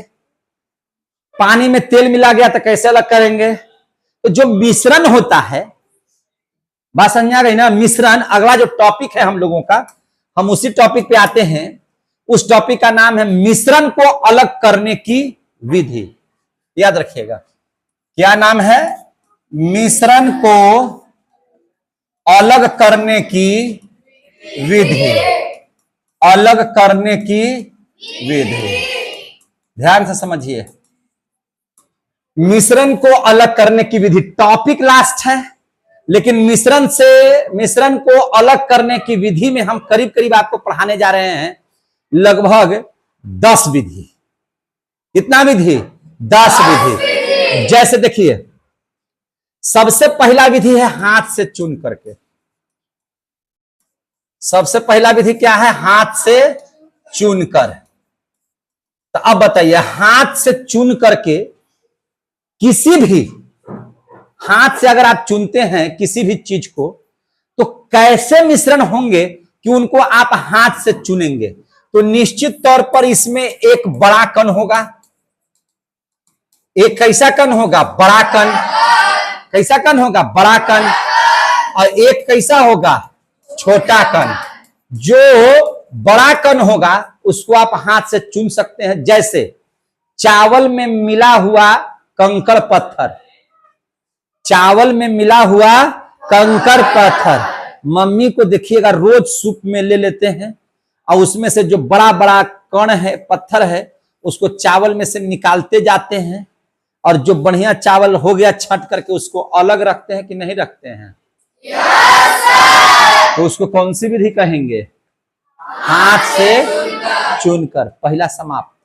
पानी में तेल मिला गया तो कैसे अलग करेंगे? तो जो मिश्रण होता है, बात समझ आ गई ना? मिश्रण। अगला जो टॉपिक है हम लोगों का, हम उसी टॉपिक पे आते हैं। उस टॉपिक का नाम है मिश्रण को अलग करने की विधि। याद रखिएगा, क्या नाम है? मिश्रण को अलग करने की विधि। अलग करने की विधि, ध्यान से समझिए। मिश्रण को अलग करने की विधि टॉपिक लास्ट है, लेकिन मिश्रण को अलग करने की विधि में हम करीब करीब आपको पढ़ाने जा रहे हैं लगभग 10 विधि। कितना विधि? 10 विधि। जैसे देखिए, सबसे पहला विधि है हाथ से चुन करके। सबसे पहला विधि क्या है? हाथ से चुनकर। तो अब बताइए, हाथ से चुन करके किसी भी, हाथ से अगर आप चुनते हैं किसी भी चीज को, तो कैसे मिश्रण होंगे कि उनको आप हाथ से चुनेंगे? तो निश्चित तौर पर इसमें एक बड़ा कण होगा। एक कैसा कण होगा? बड़ा कण। कैसा कण होगा? बड़ा कण। और एक कैसा होगा? छोटा कण। जो बड़ा कण होगा उसको आप हाथ से चुन सकते हैं। जैसे चावल में मिला हुआ कंकड़ पत्थर, चावल में मिला हुआ कंकड़ पत्थर, मम्मी को देखिएगा रोज सूप में ले लेते हैं, और उसमें से जो बड़ा बड़ा कण है, पत्थर है, उसको चावल में से निकालते जाते हैं, और जो बढ़िया चावल हो गया छट करके उसको अलग रखते हैं कि नहीं रखते हैं? तो उसको कौन सी विधि कहेंगे? हाथ से चुनकर। पहला समाप्त।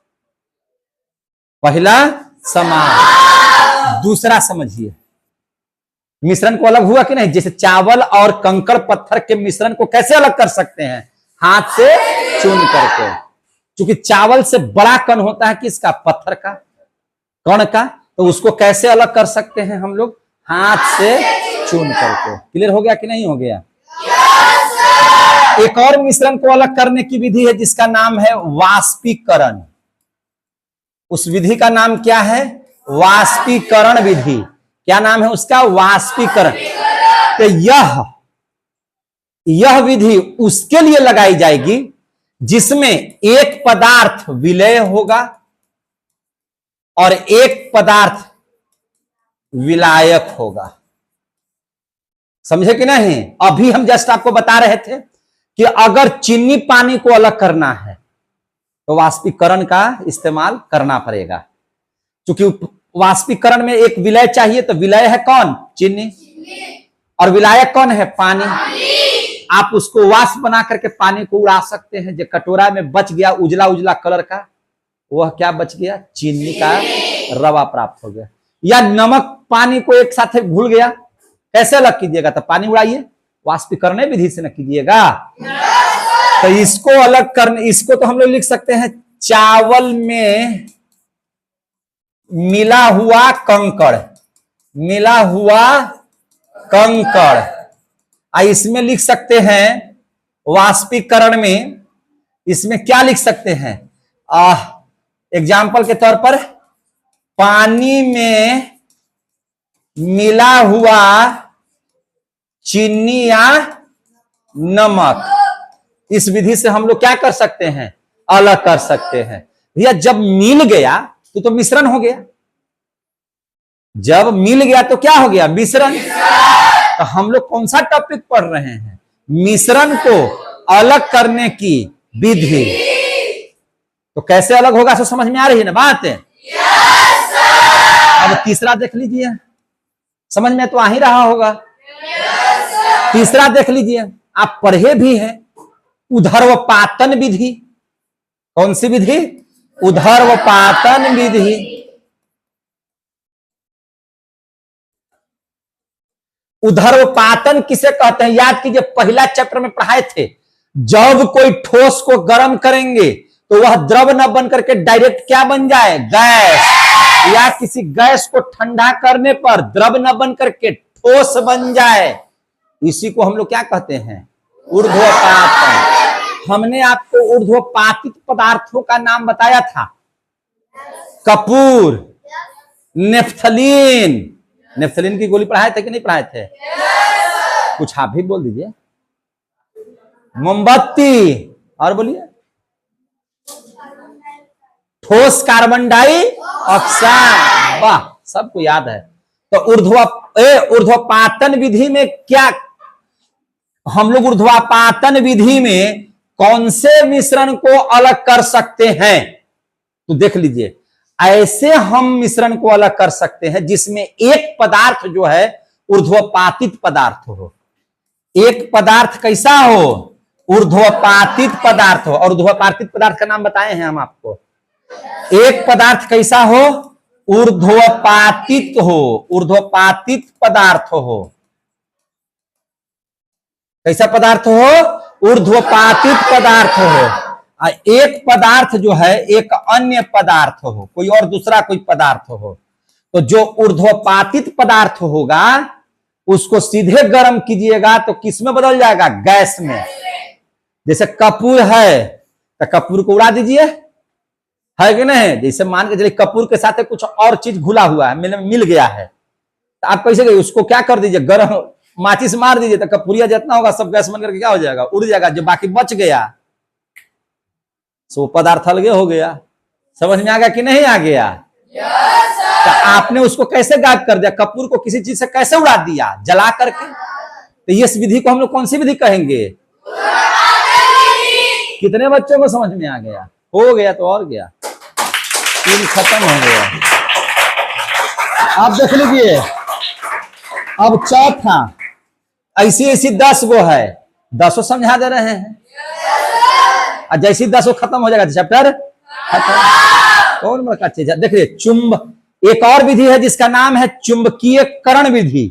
पहला समाप्त। दूसरा समझिए, मिश्रण को अलग हुआ कि नहीं? जैसे चावल और कंकड़ पत्थर के मिश्रण को कैसे अलग कर सकते हैं? हाथ से चुन करके। क्योंकि चावल से बड़ा कण होता है किसका? पत्थर का, कण का। तो उसको कैसे अलग कर सकते हैं हम लोग? हाथ से चुन करके। क्लियर हो गया कि नहीं हो गया? एक और मिश्रण को अलग करने की विधि है जिसका नाम है वाष्पीकरण। उस विधि का नाम क्या है? वाष्पीकरण विधि। क्या नाम है उसका? वाष्पीकरण। तो यह विधि उसके लिए लगाई जाएगी जिसमें एक पदार्थ विलय होगा और एक पदार्थ विलायक होगा। समझे कि नहीं? अभी हम जस्ट आपको बता रहे थे कि अगर चीनी पानी को अलग करना है तो वाष्पीकरण का इस्तेमाल करना पड़ेगा। क्योंकि वाष्पीकरण में एक विलय चाहिए, तो विलय है कौन? चीनी। और विलायक कौन है? पानी। आप उसको वाष्प बना करके पानी को उड़ा सकते हैं। जो कटोरा में बच गया उजला उजला कलर का, वह क्या बच गया? चीनी का रवा प्राप्त हो गया। या नमक पानी को एक साथ घुल गया, कैसे अलग कीजिएगा? तो पानी उड़ाइए, वाष्पीकरण विधि से न कीजिएगा। तो इसको अलग करने, इसको तो हम लोग लिख सकते हैं चावल में मिला हुआ कंकड़, मिला हुआ कंकड़। इसमें लिख सकते हैं वाष्पीकरण में, इसमें क्या लिख सकते हैं? एग्जाम्पल के तौर पर पानी में मिला हुआ चीनी या नमक। इस विधि से हम लोग क्या कर सकते हैं? अलग कर सकते हैं। भैया जब मिल गया तो मिश्रण हो गया। जब मिल गया तो क्या हो गया? मिश्रण। तो हम लोग कौन सा टॉपिक पढ़ रहे हैं? मिश्रण को अलग करने की विधि। तो कैसे अलग होगा सो समझ में आ रही है ना बात? अब तीसरा देख लीजिए, समझ में तो आ ही रहा होगा। तीसरा देख लीजिए, आप पढ़े भी हैं, ऊर्ध्वपातन विधि। कौन सी विधि? ऊर्ध्वपातन विधि। ऊर्ध्वपातन किसे कहते हैं? याद कीजिए, पहला चैप्टर में पढ़ाए थे। जब कोई ठोस को गर्म करेंगे तो वह द्रव न बन करके डायरेक्ट क्या बन जाए? गैस। या किसी गैस को ठंडा करने पर द्रव न बन करके ठोस बन जाए, इसी को हम लोग क्या कहते हैं? ऊर्ध्वपातन। हमने आपको ऊर्ध्वपातित पदार्थों का नाम बताया था। कपूर, नेफ्थलीन। नेफ्थलीन की गोली पढ़ाए थे कि नहीं पढ़ाए थे? कुछ आप भी बोल दीजिए। मोमबत्ती, और बोलिए। ठोस कार्बन डाइऑक्साइड। वाह, सबको याद है। तो ऊर्ध्वपातन विधि में क्या हम लोग ऊर्ध्वपातन विधि में कौन से मिश्रण को अलग कर सकते हैं? तो देख लीजिए, ऐसे हम मिश्रण को अलग कर सकते हैं जिसमें एक पदार्थ जो है ऊर्ध्वपातित पदार्थ हो। एक पदार्थ कैसा हो? ऊर्ध्वपातित पदार्थ हो। और ऊर्ध्वपातित पदार्थ का नाम बताए हैं हम आपको। एक पदार्थ कैसा हो? ऊर्ध्वपातित हो। ऊर्ध्वपातित पदार्थ हो। कैसा पदार्थ हो? ऊर्ध्वपातित पदार्थ हो। एक पदार्थ जो है एक अन्य पदार्थ हो, कोई और दूसरा कोई पदार्थ हो। तो जो ऊर्ध्वपातित पदार्थ होगा उसको सीधे गर्म कीजिएगा तो किस में बदल जाएगा? गैस में। जैसे कपूर है तो कपूर को उड़ा दीजिए, है कि नहीं? जैसे मान के चलिए कपूर के साथ कुछ और चीज घुला हुआ है, मिल गया है, तो आप कैसे गए? उसको क्या कर दीजिए? गर्म माचिस मार दीजिए तो कपूरिया जितना होगा सब गैस बन करके क्या हो जाएगा? उड़ जाएगा। जो बाकी बच गया सो पदार्थ अलगे हो गया। समझ में आ गया कि नहीं आ गया? तो आपने उसको कैसे गायब कर दिया? कपूर को किसी चीज से कैसे उड़ा दिया? जला करके। तो इस विधि को हम लोग कौन सी विधि कहेंगे? कितने बच्चों को समझ में आ गया? हो गया तो और गया, तीन खत्म हो गया। आप देख लीजिए, अब चौथा। ऐसी ऐसी 10 गो है, 10 समझा दे रहे हैं। और जैसी 10 खत्म हो जाएगा चैप्टर खत्म। कौन बड़ा चीज है? देखिए, एक और विधि है जिसका नाम है चुंबकीयकरण विधि।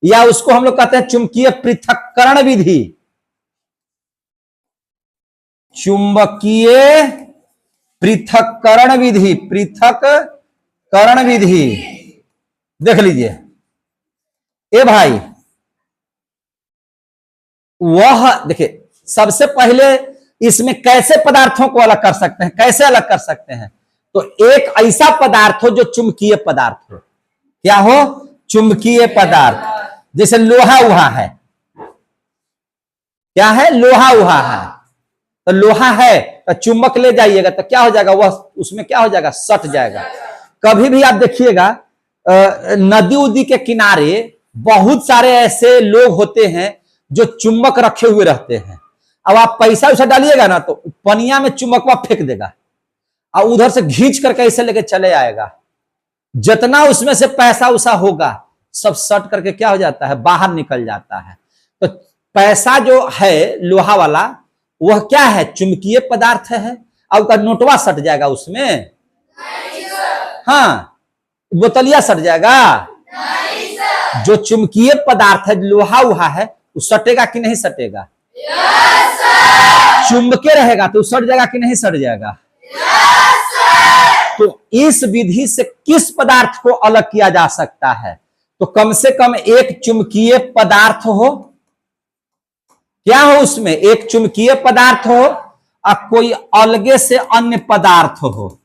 या उसको हम लोग कहते हैं चुंबकीय पृथक्करण विधि। चुंबकीय पृथक्करण विधि, पृथक्करण विधि देख लीजिए। ए भाई वह देखिए, सबसे पहले इसमें कैसे पदार्थों को अलग कर सकते हैं, कैसे अलग कर सकते हैं? तो एक ऐसा पदार्थ हो जो चुंबकीय पदार्थ हो। क्या हो? चुंबकीय पदार्थ। जैसे लोहा उहा है, क्या है? लोहा उहा है। तो लोहा है तो चुंबक ले जाइएगा तो क्या हो जाएगा? वह उसमें क्या हो जाएगा? सट जाएगा। कभी भी आप देखिएगा नदी उदी के किनारे बहुत सारे ऐसे लोग होते हैं जो चुंबक रखे हुए रहते हैं। अब आप पैसा उसे डालिएगा ना तो पनिया में चुंबकवा फेंक देगा और उधर से खींच करके ऐसे लेके चले आएगा। जितना उसमें से पैसा उसा होगा सब सट करके क्या हो जाता है? बाहर निकल जाता है। तो पैसा जो है लोहा वाला वह क्या है? चुंबकीय पदार्थ है। और उसका नोटवा सट जाएगा उसमें? हाँ। बोतलिया सट जाएगा? जो चुंबकीय पदार्थ है लोहा उहा है वो सटेगा कि नहीं सटेगा? चुंबके रहेगा तो सट जाएगा कि नहीं सट जाएगा? तो इस विधि से किस पदार्थ को अलग किया जा सकता है? तो कम से कम एक चुंबकीय पदार्थ हो। क्या हो उसमें? एक चुंबकीय पदार्थ हो और कोई अलगे से अन्य पदार्थ हो।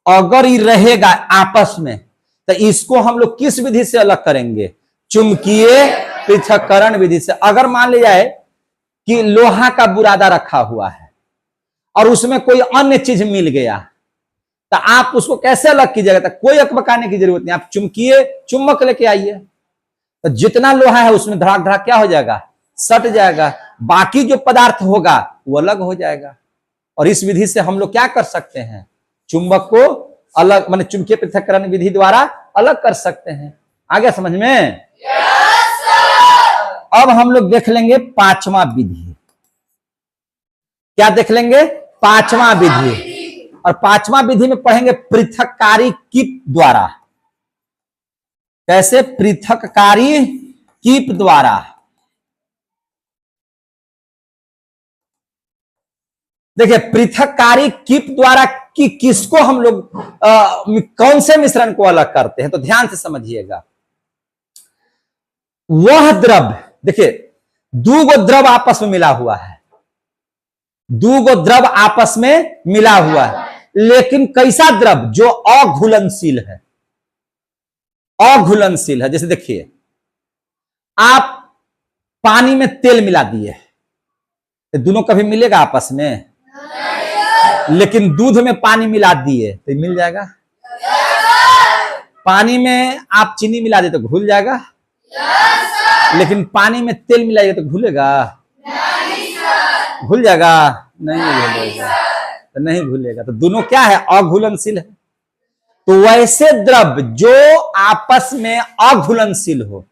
अगर ये रहेगा आपस में तो इसको हम लोग किस विधि से अलग करेंगे? चुंबकीय पृथक्करण विधि से। अगर मान लिया जाए कि लोहा का बुरादा रखा हुआ है और उसमें कोई अन्य चीज मिल गया तो आप उसको कैसे अलग कीजिएगा? तो कोई अकबकाने की जरूरत नहीं, आप चुंबकीय चुंबक लेके आइए तो जितना लोहा है उसमें धड़ाक धड़ाक क्या हो जाएगा? सट जाएगा। बाकी जो पदार्थ होगा वो अलग हो जाएगा। और इस विधि से हम लोग क्या कर सकते हैं? चुंबक को अलग माने चुंबकीय पृथक्करण विधि द्वारा अलग कर सकते हैं। आगे समझ में? अब हम लोग देख लेंगे पांचवा विधि। क्या देख लेंगे? पांचवा विधि। और पांचवा विधि में पढ़ेंगे पृथक्कारी कीप द्वारा। कैसे? पृथक्कारी कीप द्वारा। देखिए पृथक्कारी कीप द्वारा कि किसको हम लोग कौन से मिश्रण को अलग करते हैं? तो ध्यान से समझिएगा। वह द्रव, देखिए दो गो द्रव आपस में मिला हुआ है, दो गो द्रव आपस में मिला हुआ है, लेकिन कैसा द्रव? जो अघुलनशील है। अघुलनशील है। जैसे देखिए आप पानी में तेल मिला दिए तो दोनों कभी मिलेगा आपस में? लेकिन दूध में पानी मिला दिए तो मिल जाएगा? पानी में आप चीनी मिला दे तो घुल जाएगा, लेकिन पानी में तेल मिलाइएगा तो घुलेगा? घुल जाएगा? नहीं घुलेगा। तो नहीं घुलेगा। तो दोनों क्या है? अघुलनशील है। तो वैसे द्रव जो आपस में अघुलनशील हो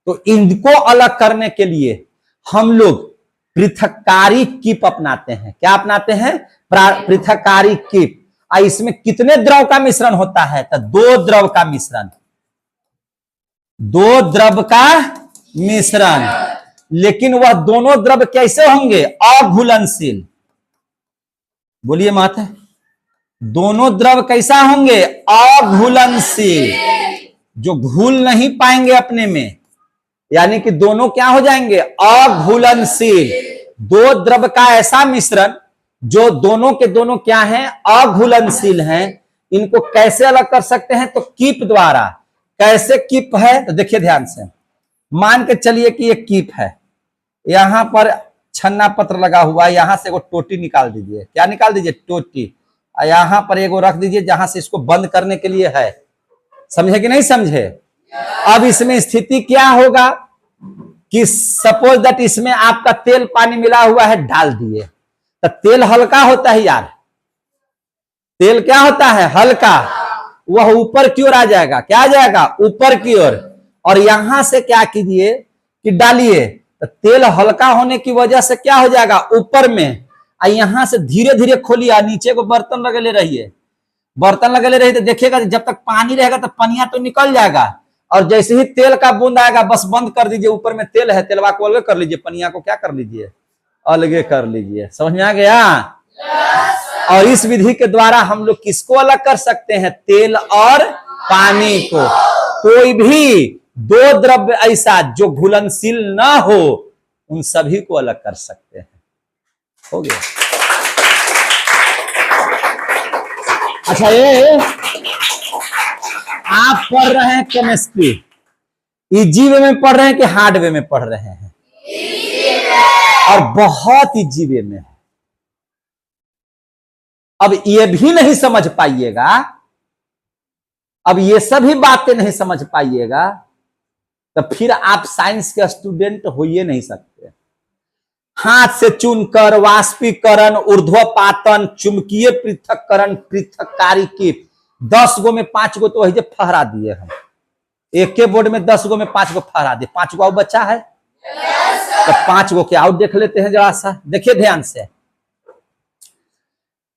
तो इनको अलग करने के लिए हम लोग पृथक्कारी कीप अपनाते हैं। क्या अपनाते हैं? पृथक्कारी कीप। इसमें कितने द्रव का मिश्रण होता है? तो दो द्रव का मिश्रण। दो द्रव का मिश्रण। लेकिन वह दोनों द्रव कैसे होंगे? अघुलनशील। बोलिए मत। दोनों द्रव कैसा होंगे? अघुलनशील, जो घुल नहीं पाएंगे अपने में, यानी कि दोनों क्या हो जाएंगे? अघुलनशील। दो द्रव का ऐसा मिश्रण जो दोनों के दोनों क्या हैं? अघुलनशील हैं। इनको कैसे अलग कर सकते हैं? तो कीप द्वारा। कैसे कीप है? तो देखिए ध्यान से, मान के चलिए कि एक कीप है, यहां पर छन्ना पत्र लगा हुआ है, यहां से एगो टोटी निकाल दीजिए। क्या निकाल दीजिए? टोटी। यहां पर एगो रख दीजिए जहां से इसको बंद करने के लिए है। समझे कि नहीं समझे? अब इसमें स्थिति क्या होगा कि सपोज दैट इसमें आपका तेल पानी मिला हुआ है, डाल दिए तो तेल हल्का होता है यार। तेल क्या होता है? हल्का। वह ऊपर की ओर आ जाएगा। क्या आ जाएगा? ऊपर की ओर। और यहां से क्या कीजिए कि डालिए तो तेल हल्का होने की वजह से क्या हो जाएगा? ऊपर में। यहां से धीरे धीरे खोलिए, नीचे को बर्तन लगे ले रहिए। बर्तन लगे ले रहिए तो देखिएगा जब तक पानी रहेगा तो पनिया तो निकल जाएगा, और जैसे ही तेल का बूंद आएगा बस बंद कर दीजिए, ऊपर में तेल है, तेलवा को अलग कर लीजिए, पनिया को क्या कर लीजिए, अलगे कर लीजिए। समझ में आ गया? और इस विधि के द्वारा हम लोग किसको अलग कर सकते हैं? तेल और पानी को। कोई भी दो द्रव्य ऐसा जो घुलनशील ना हो, उन सभी को अलग कर सकते हैं। हो गया। अच्छा, ये आप पढ़ रहे हैं केमिस्ट्री, इजी वे में पढ़ रहे हैं कि हार्ड वे में पढ़ रहे हैं? और बहुत इजी वे में है। अब ये भी नहीं समझ पाइएगा, अब ये सभी बातें नहीं समझ पाइएगा, तो फिर आप साइंस के स्टूडेंट हो ही नहीं सकते। हाथ से चुनकर वाष्पीकरण, ऊर्ध्वपातन, चुंबकीय पृथक्करण, पृथककारी की 10 गो में 5 गो तो वही फहरा दिए हम। एक के बोर्ड में 10 गो में 5 गो फहरा दिए। 5 गो बच्चा है तो 5 गो के आउट देख लेते हैं जरा सा, देखिए ध्यान से।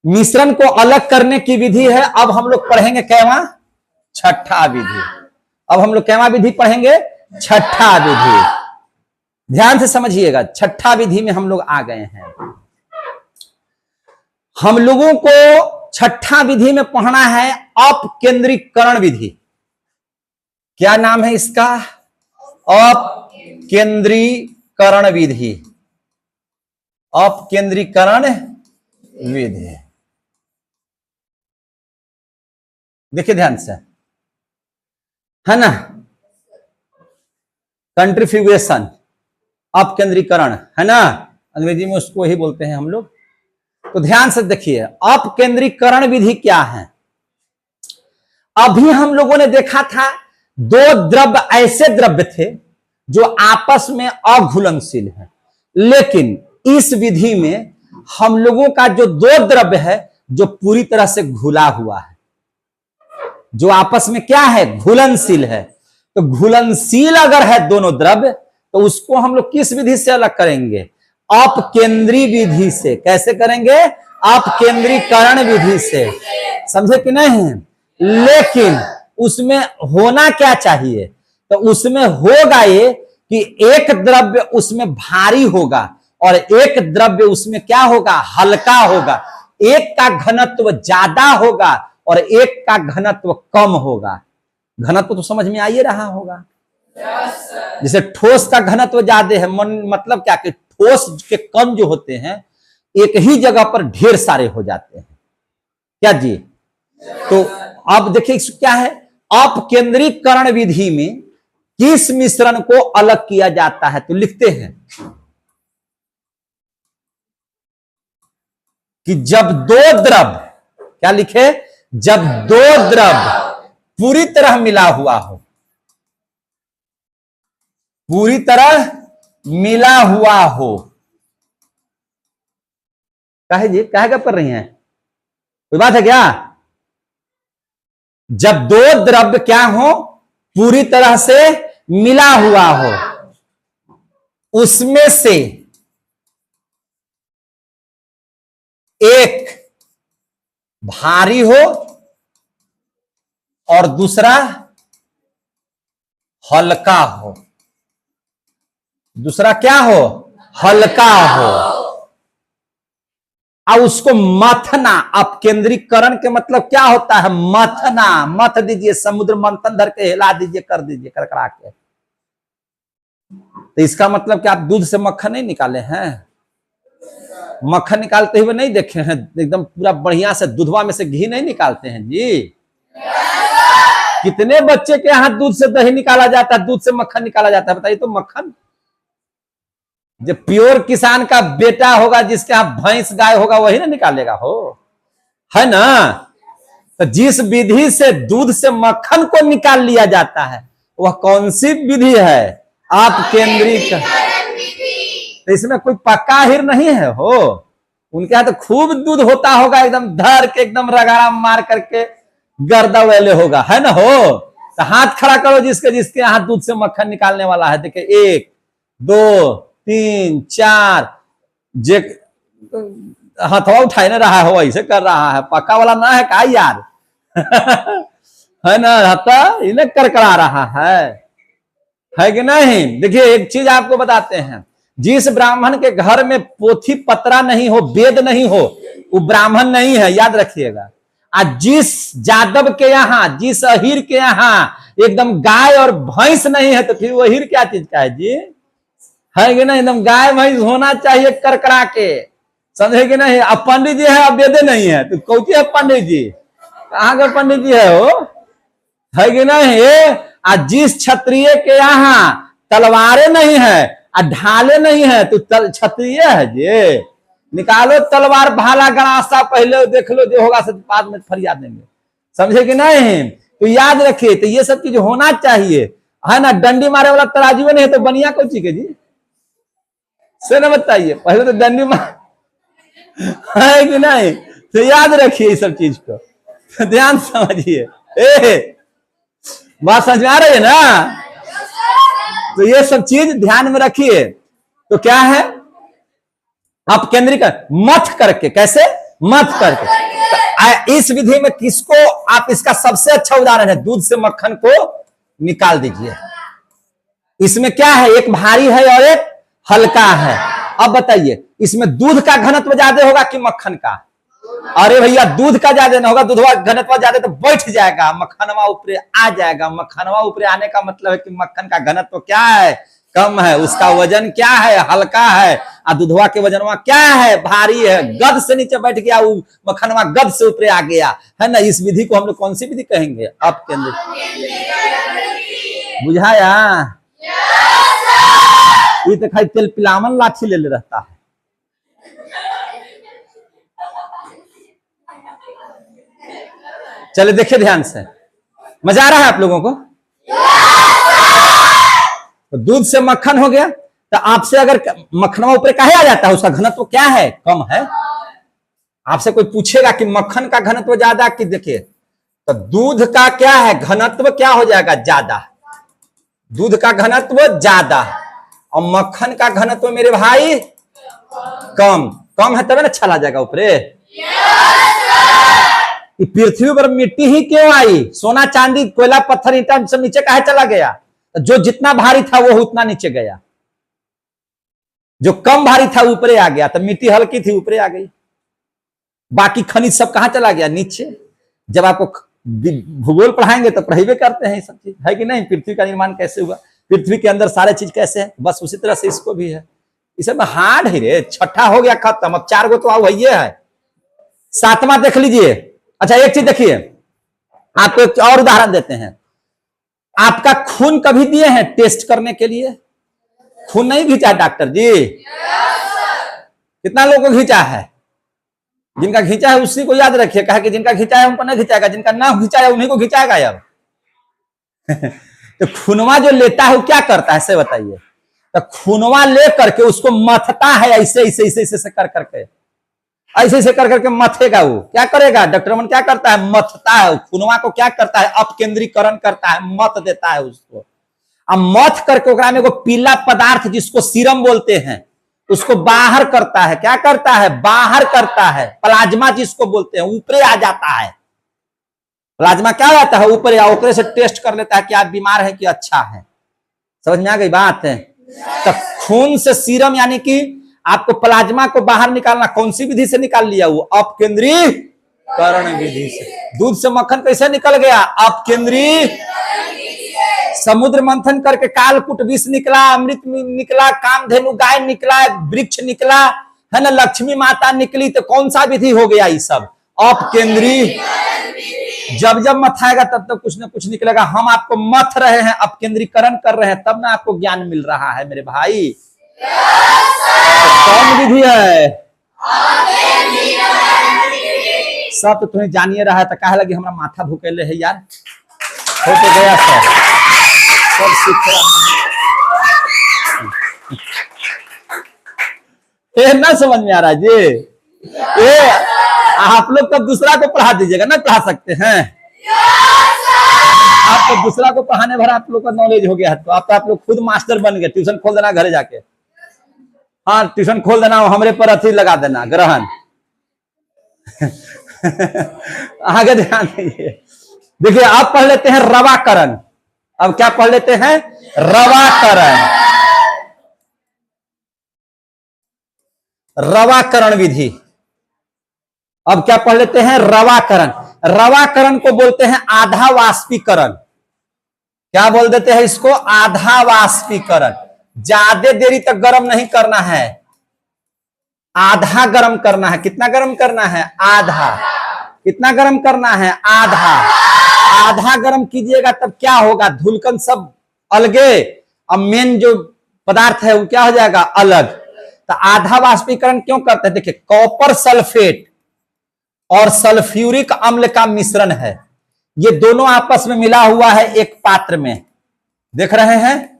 मिश्रण को अलग करने की विधि है। अब हम लोग पढ़ेंगे कैवा? छठा विधि। अब हम लोग कैवा विधि पढ़ेंगे? छठा विधि। ध्यान से समझिएगा, छठा विधि में हम लोग आ गए हैं। हम लोगों को छठा विधि में पढ़ना है अपकेंद्रीकरण विधि। क्या नाम है इसका? अपकेंद्रीकरण विधि। अपकेंद्रीकरण विधि। देखिए ध्यान से, है ना, कंट्रीफ्यूगेशन, अपकेंद्रीकरण, है ना, अंग्रेजी में उसको ही बोलते हैं हम लोग। तो ध्यान से देखिए, अपकेंद्रीकरण विधि क्या है। अभी हम लोगों ने देखा था दो द्रव्य ऐसे द्रव्य थे जो आपस में अघुलनशील हैं, लेकिन इस विधि में हम लोगों का जो दो द्रव्य है जो पूरी तरह से घुला हुआ है, जो आपस में क्या है? घुलनशील है। तो घुलनशील अगर है दोनों द्रव्य, तो उसको हम लोग किस विधि से अलग करेंगे? अपकेंद्री विधि से। कैसे करेंगे? अपकेंद्रीकरण विधि से। समझे कि नहीं? लेकिन उसमें होना क्या चाहिए? तो उसमें होगा ये कि एक द्रव्य उसमें भारी होगा और एक द्रव्य उसमें क्या होगा? हल्का होगा। एक का घनत्व ज्यादा होगा और एक का घनत्व कम होगा। घनत्व तो समझ में आ ही रहा होगा। जैसे ठोस का घनत्व ज्यादा है, मतलब क्या कि ठोस के कण जो होते हैं एक ही जगह पर ढेर सारे हो जाते हैं। क्या जी? तो अब देखिए क्या है, अपकेंद्रीकरण विधि में किस मिश्रण को अलग किया जाता है? तो लिखते हैं कि जब दो द्रव्य, क्या लिखे? जब दो द्रव्य पूरी तरह मिला हुआ हो, पूरी तरह मिला हुआ हो। काहे जी, काहे कब कर रही हैं? कोई बात है क्या? जब दो द्रव्य क्या हो? पूरी तरह से मिला हुआ हो, उसमें से एक भारी हो और दूसरा हल्का हो। दूसरा क्या हो? हल्का हो। अब उसको मथना। अपकेंद्रीकरण के मतलब क्या होता है? मथना। मथ दीजिए, समुद्र मंथन धर के हिला दीजिए, कर दीजिए करकरा के। तो इसका मतलब कि आप दूध से मक्खन नहीं निकाले हैं? मक्खन निकालते हुए नहीं देखे हैं? एकदम पूरा बढ़िया से दूधवा में से घी नहीं निकालते हैं जी? कितने बच्चे के यहाँ दूध से दही निकाला जाता है, दूध से मक्खन निकाला जाता है? बताइए तो। मक्खन जो प्योर किसान का बेटा होगा, जिसके यहाँ भैंस गाय होगा, वही ना निकालेगा हो, है ना? तो जिस विधि से दूध से मक्खन को निकाल लिया जाता है, वह कौन सी विधि है? अपकेंद्रीकरण। तो इसमें कोई पक्का हिर नहीं है हो। उनके यहाँ तो खूब दूध होता होगा, एकदम धर के, एकदम रगाड़ा मार करके गर्दा वेले होगा, है ना हो? तो हाथ खड़ा करो जिसके जिसके यहाँ दूध से मक्खन निकालने वाला है। देखिए, 1 2 3 4। जे हथवा उठाए ना रहा हो, ऐसे कर रहा है। पक्का वाला ना है का यार? है ना, रहता इन्हें करकरा रहा है कि नहीं। देखिए एक चीज आपको बताते हैं, जिस ब्राह्मण के घर में पोथी पत्रा नहीं हो, वेद नहीं हो, वो ब्राह्मण नहीं है, याद रखिएगा। आज जिस जादव के यहाँ, जिस अहीर के यहाँ एकदम गाय और भैंस नहीं है, तो फिर वो अहीर क्या चीज का है जी, है कि नहीं। एकदम गाय भैंस होना चाहिए करकरा के, समझे कि नहीं। अब पंडित जी है, अब वेदे नहीं है, तो कौन है पंडित जी, कहाँ के पंडित जी है वो, है कि नहीं। आज जिस क्षत्रिय के यहाँ तलवारें नहीं है और ढाले नहीं है, तो क्षत्रिय है जी। निकालो तलवार, भाला गणासा, पहले देख लो, जो होगा सब बाद में फरियाद देंगे, समझे कि नहीं। तो याद रखिए, तो ये सब चीज होना चाहिए, है ना। डंडी मारे वाला तराजू नहीं है, तो बनिया कौन चीज के जी, से न बताइए। पहले तो डंडी मार, है कि नहीं। तो याद रखिए इस सब चीज को, तो ध्यान समझिए। बात समझ में आ रही है ना। तो ये सब चीज ध्यान में रखिए। तो क्या है, आप केंद्रीय मथ करके, कैसे मथ करके। तो इस विधि में किसको आप, इसका सबसे अच्छा उदाहरण है, दूध से मक्खन को निकाल दीजिए। इसमें क्या है, एक भारी है और एक हल्का है। अब बताइए, इसमें दूध का घनत्व ज्यादा होगा कि मक्खन का। अरे भैया दूध का ज्यादा ना होगा, दूधवा घनत्व ज्यादा तो बैठ जाएगा, मक्खनवा ऊपर आ जाएगा। मक्खनवा ऊपर आने का मतलब है कि मक्खन का घनत्व क्या है, कम है, उसका वजन क्या है, हल्का है। और दूधवा के वजनवा क्या है, भारी है, गद से नीचे बैठ गया, वो मक्खनवा गद से ऊपर आ गया, है ना। इस विधि को हम लोग कौन सी विधि कहेंगे, आप केंद्र, बुझाया। ये तो खाली तेल पिलावन लाठी ले रहता है। चले देखिए ध्यान से, मजा आ रहा है आप लोगों को। तो दूध से मक्खन हो गया, तो आपसे अगर मक्खनवा ऊपर काहे आ जाता है, उसका घनत्व क्या है, कम है। आपसे कोई पूछेगा कि मक्खन का घनत्व ज्यादा कि, देखिए तो दूध का क्या है घनत्व, क्या हो जाएगा, ज्यादा। दूध का घनत्व ज्यादा और मक्खन का घनत्व मेरे भाई कम। कम है तब ना अच्छा ला जाएगा ऊपरे। पृथ्वी पर मिट्टी ही क्यों आई, सोना चांदी कोयला पत्थर ईंटा सब नीचे काहे चला गया, जो जितना भारी था वो उतना नीचे गया, जो कम भारी था ऊपरे आ गया। तो मिट्टी हल्की थी ऊपरे आ गई, बाकी खनिज सब कहां चला गया, नीचे। जब आपको भूगोल पढ़ाएंगे तो पढ़ाई करते हैं सब चीज, है कि नहीं। पृथ्वी का निर्माण कैसे हुआ, पृथ्वी के अंदर सारे चीज कैसे है, बस उसी तरह से इसको भी है। इसे में हार्ड ही रे, छठा हो गया खत्म, अब 4 गो तो आओ वही है, 7वां देख लीजिए। अच्छा एक चीज देखिए, आपको एक और उदाहरण देते हैं। आपका खून कभी दिए हैं टेस्ट करने के लिए, खून नहीं खींचा डॉक्टर जी, कितना लोगों को खींचा है। जिनका खींचा है उसी को याद रखिए, कहा कि जिनका खींचा है उनको नहीं खींचाएगा, जिनका ना खींचा है उन्हीं को खींचाएगा अब। तो खूनवा जो लेता है वो क्या करता है, से बताइए। तो खूनवा ले करके उसको मथता है, ऐसे ऐसे ऐसे ऐसे कर करके, ऐसे ऐसे कर करके मथेगा। वो क्या करेगा, डॉक्टर मन क्या करता है, मथता है खूनवा को, क्या करता है, अपकेंद्रीकरण करता है, मत देता है उसको। अब मथ करके ओकरा में एगो पीला पदार्थ जिसको सीरम बोलते हैं, उसको बाहर करता है। क्या करता है, बाहर करता है। प्लाज्मा जिसको बोलते हैं, ऊपरे आ जाता है। प्लाज्मा क्या रहता है, ऊपर, या ऊपर से टेस्ट कर लेता है कि आप बीमार है कि अच्छा है। समझ में आ गई बात है। तो खून से सीरम यानी कि आपको प्लाज्मा को बाहर निकालना, कौन सी विधि से निकाल लिया, वो अपकेंद्रीकरण विधि से। दूध से मक्खन कैसे निकल गया, अपकेंद्री। समुद्र मंथन करके कालकूट विष निकला, अमृत निकला, कामधेनु गाय निकला, वृक्ष निकला, है ना, लक्ष्मी माता निकली। तो कौन सा विधि हो गया, ये सब अपकेंद्री। जब जब मथाएगा तब तक कुछ ना कुछ निकलेगा। हम आपको मथ रहे हैं, अपकेंद्रीकरण कर रहे हैं, तब ना आपको ज्ञान मिल रहा है मेरे भाई। कौन विधि है, सब तो तुम्हें जानिए रहा है, तो कहे लगे हमारा माथा भूकेले है यार, हो तो गया सब सीख रहा है। ना समझ में आ रहा है जी। ये आप लोग तब दूसरा को पढ़ा दीजिएगा ना, पढ़ा सकते हैं आप तो दूसरा को पढ़ाने भर आप लोग का नॉलेज हो गया है, तो आप लोग खुद मास्टर बन गए। ट्यूशन खोल देना घरे जाके, हाँ ट्यूशन खोल देना, हमरे पर अथी लगा देना, ग्रहण। आगे ध्यान दीजिए। देखिए अब पढ़ लेते हैं रवाकरण। अब क्या पढ़ लेते हैं? रवाकरण। रवाकरण विधि। अब क्या पढ़ लेते हैं? रवाकरण। रवाकरण को बोलते हैं आधा वाष्पीकरण। क्या बोल देते हैं इसको? आधा वाष्पीकरण। ज्यादा देरी तक गर्म नहीं करना है, आधा गर्म करना है। कितना गर्म करना है? आधा। कितना गर्म करना है? आधा। आधा गर्म कीजिएगा तब क्या होगा? धुलकन सब अलगे, अब मेन जो पदार्थ है वो क्या हो जाएगा? अलग। तो आधा वाष्पीकरण क्यों करते हैं? देखिए, कॉपर सल्फेट और सल्फ्यूरिक अम्ल का मिश्रण है, ये दोनों आपस में मिला हुआ है एक पात्र में, देख रहे हैं।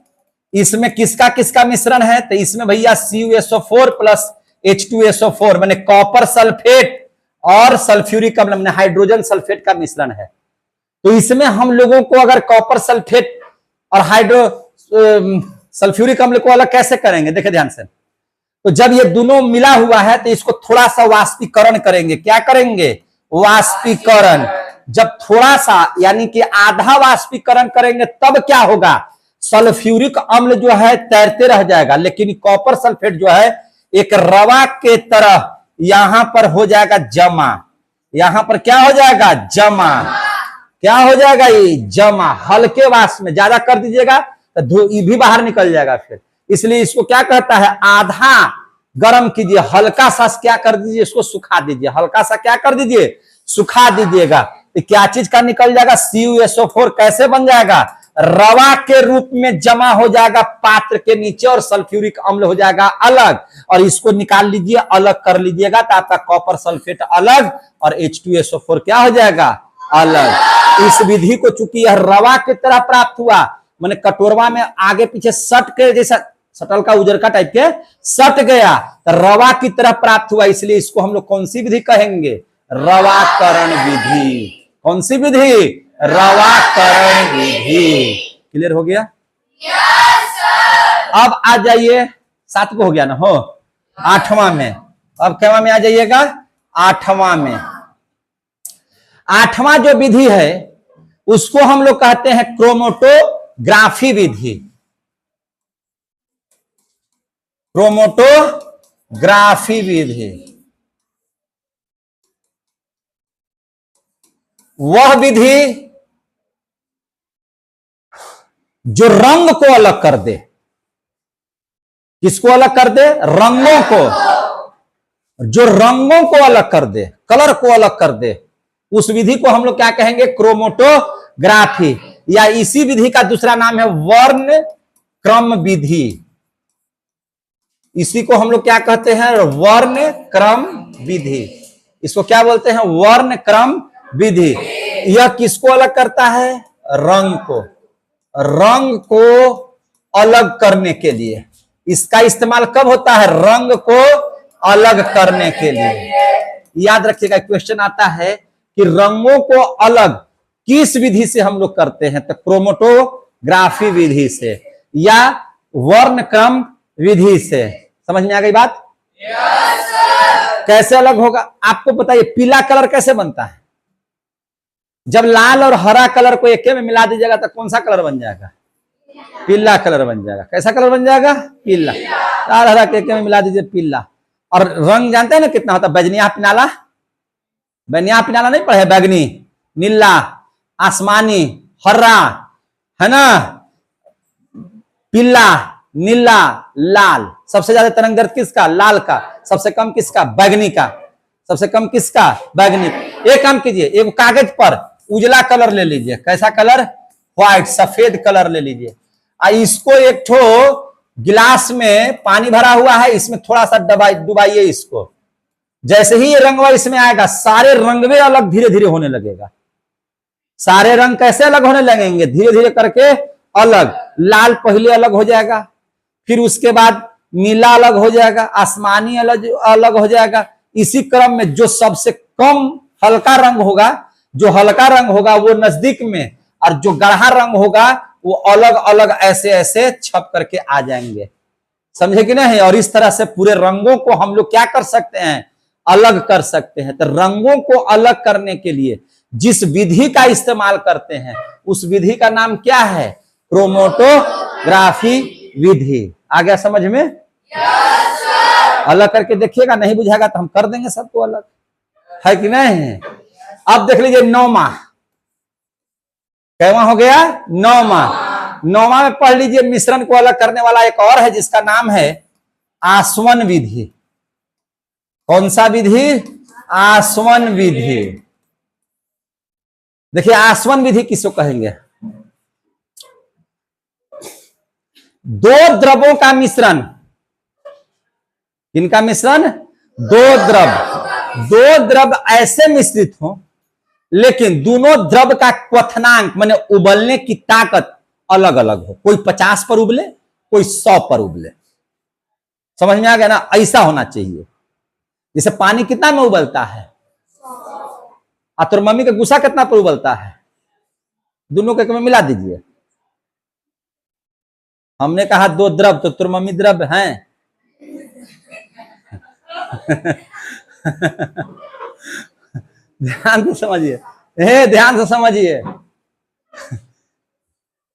इसमें किसका किसका मिश्रण है? तो इसमें भैया CuSO4 प्लस H2SO4 माने कॉपर सल्फेट और सल्फ्यूरिक अम्ल माने हाइड्रोजन सल्फेट का मिश्रण है। तो इसमें हम लोगों को अगर कॉपर सल्फेट और सल्फ्यूरिक अम्ल को अलग कैसे करेंगे? देखिए ध्यान से। तो जब ये दोनों मिला हुआ है तो इसको थोड़ा सा वाष्पीकरण करेंगे। क्या करेंगे? वाष्पीकरण। जब थोड़ा सा यानी कि आधा वाष्पीकरण करेंगे तब क्या होगा? सल्फ्यूरिक अम्ल जो है तैरते रह जाएगा, लेकिन कॉपर सल्फेट जो है एक रवा के तरह यहां पर हो जाएगा जमा। यहां पर क्या हो जाएगा? जमा। क्या हो जाएगा? ये जमा। हल्के वाष्प में ज्यादा कर दीजिएगा तो ये भी बाहर निकल जाएगा फिर। इसलिए इसको क्या कहता है? आधा गर्म कीजिए, हल्का सा क्या कर दीजिए? इसको सुखा दीजिए। हल्का सा क्या कर दीजिए? सुखा दीजिएगा। तो क्या चीज का निकल जाएगा? CuSO4 कैसे बन जाएगा? रवा के रूप में जमा हो जाएगा पात्र के नीचे और सल्फ्यूरिक अम्ल हो जाएगा अलग। और इसको निकाल लीजिए, अलग कर लीजिएगा तो आपका कॉपर सल्फेट अलग और H2SO4 क्या हो जाएगा? अलग। इस विधि को चूंकि यह रवा की तरह प्राप्त हुआ, मैंने कटोरवा में आगे पीछे सट के, जैसा सटल का उजर का टाइप के सट गया तो रवा की तरह प्राप्त हुआ, इसलिए इसको हम लोग कौन सी विधि कहेंगे? रवाकरण विधि। कौन सी विधि? रवाकरण विधि। क्लियर हो गया? अब आ जाइए, 7 को हो गया ना, हो 8वां में। अब क्या में आ जाइएगा? 8वां में। 8वां जो विधि है उसको हम लोग कहते हैं क्रोमैटोग्राफी विधि। क्रोमैटोग्राफी विधि वह विधि जो रंग को अलग कर दे। किसको अलग कर दे? रंगों को। जो रंगों को अलग कर दे, कलर को अलग कर दे, उस विधि को हम लोग क्या कहेंगे? क्रोमैटोग्राफी। या इसी विधि का दूसरा नाम है वर्ण क्रम विधि। इसी को हम लोग क्या कहते हैं? वर्ण क्रम विधि। इसको क्या बोलते हैं? वर्ण क्रम विधि। यह किसको अलग करता है? रंग को। रंग को अलग करने के लिए इसका इस्तेमाल कब होता है? रंग को अलग करने के लिए। याद रखिएगा, क्वेश्चन आता है कि रंगों को अलग किस विधि से हम लोग करते हैं? तो क्रोमैटोग्राफी विधि से या वर्ण क्रम विधि से। समझ में आ गई बात? कैसे अलग होगा आपको बताइए। पीला कलर कैसे बनता है? जब लाल और हरा कलर को एक में मिला दीजिएगा तो कौन सा कलर बन जाएगा? पीला कलर बन जाएगा। कैसा कलर बन जाएगा? पीला। लाल हरा के एक में मिला दीजिए, पीला। और रंग जानते हैं ना कितना होता है? बैगनिया पिनाला। बैगनिया पिनाला नहीं पढ़े? बैगनी, नीला, आसमानी, हरा, है ना, पीला, नीला, लाल। सबसे ज्यादा तरंग दैर्घ्य किसका? लाल का। सबसे कम किसका? बैगनी का। सबसे कम किसका? बैगनी। एक काम कीजिए, एक कागज पर उजला कलर ले लीजिए। कैसा कलर? व्हाइट, सफेद कलर ले लीजिए। इसको एक ठो गिलास में पानी भरा हुआ है, इसमें थोड़ा सा डुबाइए इसको। जैसे ही ये रंगवा इसमें आएगा, सारे रंगवे अलग धीरे धीरे होने लगेगा। सारे रंग कैसे अलग होने लगेंगे? धीरे धीरे करके अलग। लाल पहले अलग हो जाएगा, फिर उसके बाद नीला अलग हो जाएगा, आसमानी अलग हो जाएगा। इसी क्रम में जो सबसे कम हल्का रंग होगा, जो हल्का रंग होगा वो नजदीक में, और जो गाढ़ा रंग होगा वो अलग अलग ऐसे ऐसे छप करके आ जाएंगे। समझे कि नहीं? और इस तरह से पूरे रंगों को हम लोग क्या कर सकते हैं? अलग कर सकते हैं। तो रंगों को अलग करने के लिए जिस विधि का इस्तेमाल करते हैं उस विधि का नाम क्या है? क्रोमैटोग्राफी विधि। आ गया समझ में? अलग करके देखिएगा, नहीं बुझाएगा तो हम कर देंगे सबको अलग, है कि नहीं? अब देख लीजिए नौमा, कैवा हो गया? नौमा। नौमा में पढ़ लीजिए मिश्रण को अलग करने वाला एक और है जिसका नाम है आसवन विधि। कौन सा विधि? आसवन विधि। देखिए आसवन विधि किसको कहेंगे? दो द्रवों का मिश्रण। किनका मिश्रण? दो द्रव ऐसे मिश्रित हो लेकिन दोनों द्रव का क्वथनांक माने उबलने की ताकत अलग अलग हो। कोई 50 पर उबले, कोई 100 पर उबले। समझ में आ गया ना? ऐसा होना चाहिए। जैसे पानी कितना में उबलता है? और मम्मी का गुस्सा कितना पर उबलता है? दोनों के में मिला दीजिए। हमने कहा दो द्रव तो तुर मम्मी द्रव हैं। ध्यान से समझिए, ध्यान से समझिए,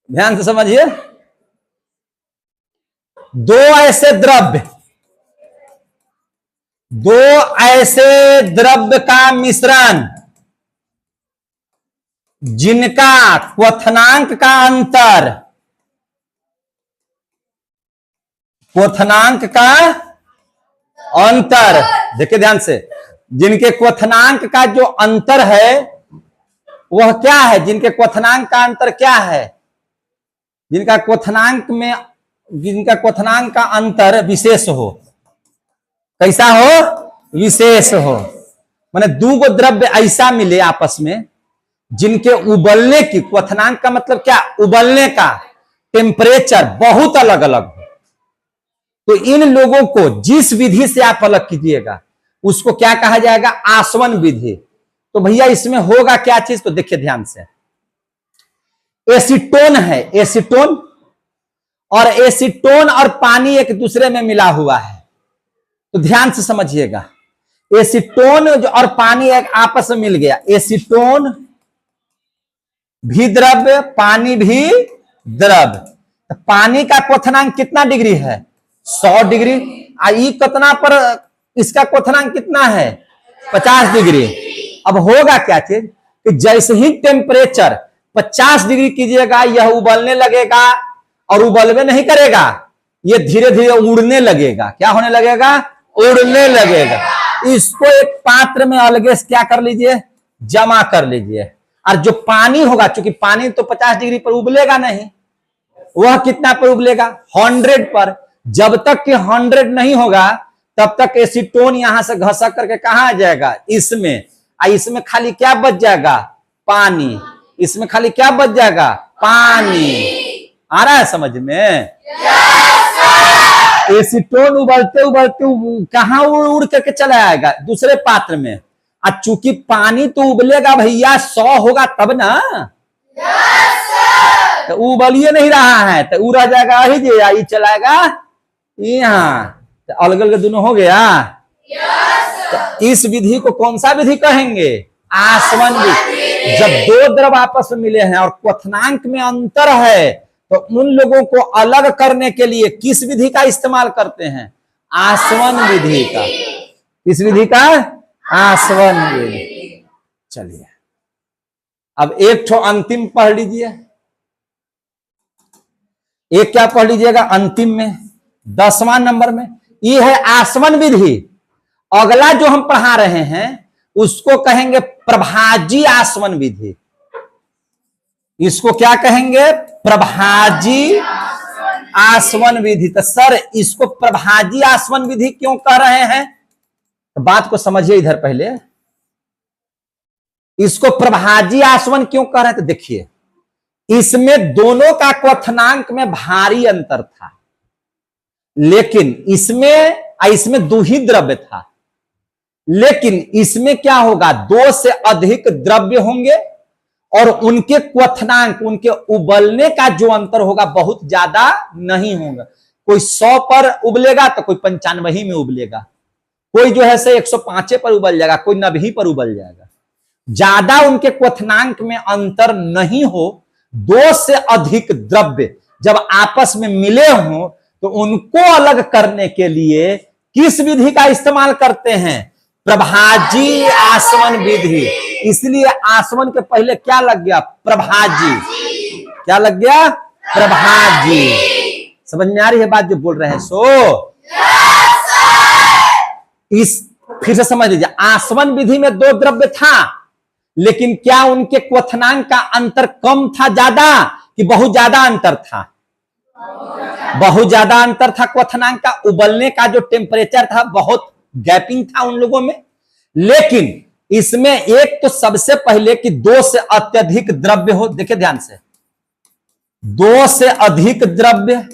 ध्यान से समझिए। दो ऐसे द्रव्य का मिश्रण जिनका क्वथनांक का अंतर देखिए ध्यान से, जिनके क्वथनांक का जो अंतर है वह क्या है? जिनके क्वथनांक का अंतर क्या है? जिनका क्वथनांक का अंतर विशेष हो। कैसा हो? विशेष हो। माने दो गो द्रव्य ऐसा मिले आपस में जिनके उबलने की, क्वथनांक का मतलब क्या? उबलने का टेम्परेचर बहुत अलग अलग हो। तो इन लोगों को जिस विधि से आप अलग कीजिएगा उसको क्या कहा जाएगा? आसवन विधि। तो भैया इसमें होगा क्या चीज? तो देखिए ध्यान से, एसीटोन है, एसीटोन और पानी एक दूसरे में मिला हुआ है। तो ध्यान से समझिएगा, एसीटोन और पानी एक आपस में मिल गया। एसीटोन भी द्रव्य, पानी भी द्रव्य। तो पानी का क्वथनांक कितना डिग्री है? 100 डिग्री। आई कितना पर इसका क्वथनांक कितना है? 50 डिग्री। अब होगा क्या चीज कि जैसे ही टेम्परेचर 50 डिग्री कीजिएगा यह उबलने लगेगा और उबलवे नहीं करेगा, यह धीरे धीरे उड़ने लगेगा। क्या होने लगेगा? उड़ने लगेगा। इसको एक पात्र में अलग से क्या कर लीजिए? जमा कर लीजिए। और जो पानी होगा, चूंकि पानी तो 50 डिग्री पर उबलेगा नहीं, वह कितना पर उबलेगा? 100 पर। जब तक कि 100 नहीं होगा तब तक एसीटोन यहां से घसक करके कहां आ जाएगा? इसमें। इसमें खाली क्या बच जाएगा? पानी। इसमें खाली क्या बच जाएगा? पानी। आ रहा है समझ में? एसीटोन उबलते उबलते कहां उड़ करके चला आएगा? दूसरे पात्र में। और चूंकि पानी तो उबलेगा भैया, 100 होगा तब ना। तो उबलिए नहीं रहा है तो उड़ जाएगा ही जे, आई चलाएगा यहाँ। तो अलग अलग दोनों हो गया। तो इस विधि को कौन सा विधि कहेंगे? आसवन विधि। जब दो द्रव आपस में मिले हैं और क्वथनांक में अंतर है तो उन लोगों को अलग करने के लिए किस विधि का इस्तेमाल करते हैं? आसवन विधि का। किस विधि का? आसवन विधि। चलिए अब एक ठो अंतिम पढ़ लीजिए। एक क्या पढ़ लीजिएगा अंतिम में? 10वां नंबर में ये है आसवन विधि। अगला जो हम पढ़ा रहे हैं उसको कहेंगे प्रभाजी आसवन विधि। इसको क्या कहेंगे? प्रभाजी आसवन विधि। तो सर इसको प्रभाजी आसवन विधि क्यों कह रहे हैं? तो बात को समझिए इधर पहले। इसको प्रभाजी आसवन क्यों कह रहे हैं? तो देखिए, इसमें दोनों का क्वथनांक में भारी अंतर था, लेकिन इसमें दो ही द्रव्य था। लेकिन इसमें क्या होगा? 2 से अधिक द्रव्य होंगे और उनके क्वथनांक, उनके उबलने का जो अंतर होगा बहुत ज्यादा नहीं होगा। कोई 100 पर उबलेगा तो कोई 95 में उबलेगा, कोई जो है से 105 पर उबल जाएगा, कोई 90 पर उबल जाएगा। ज्यादा उनके क्वथनांक में अंतर नहीं हो, दो से अधिक द्रव्य जब आपस में मिले हों तो उनको अलग करने के लिए किस विधि का इस्तेमाल करते हैं? प्रभाजी आसवन विधि। इसलिए आसवन के पहले क्या लग गया? प्रभाजी। क्या लग गया? प्रभाजी। समझ में आ रही है बात जो बोल रहे हैं? इस फिर से समझ लीजिए, आसवन विधि में दो द्रव्य था, लेकिन क्या उनके क्वथनांक का अंतर कम था ज्यादा कि बहुत ज्यादा अंतर था? बहुत ज्यादा अंतर था क्वथनांक का। उबलने का जो टेम्परेचर था बहुत गैपिंग था उन लोगों में। लेकिन इसमें एक तो सबसे पहले कि दो से अत्यधिक द्रव्य हो, देखिए ध्यान से, दो से अधिक द्रव्य,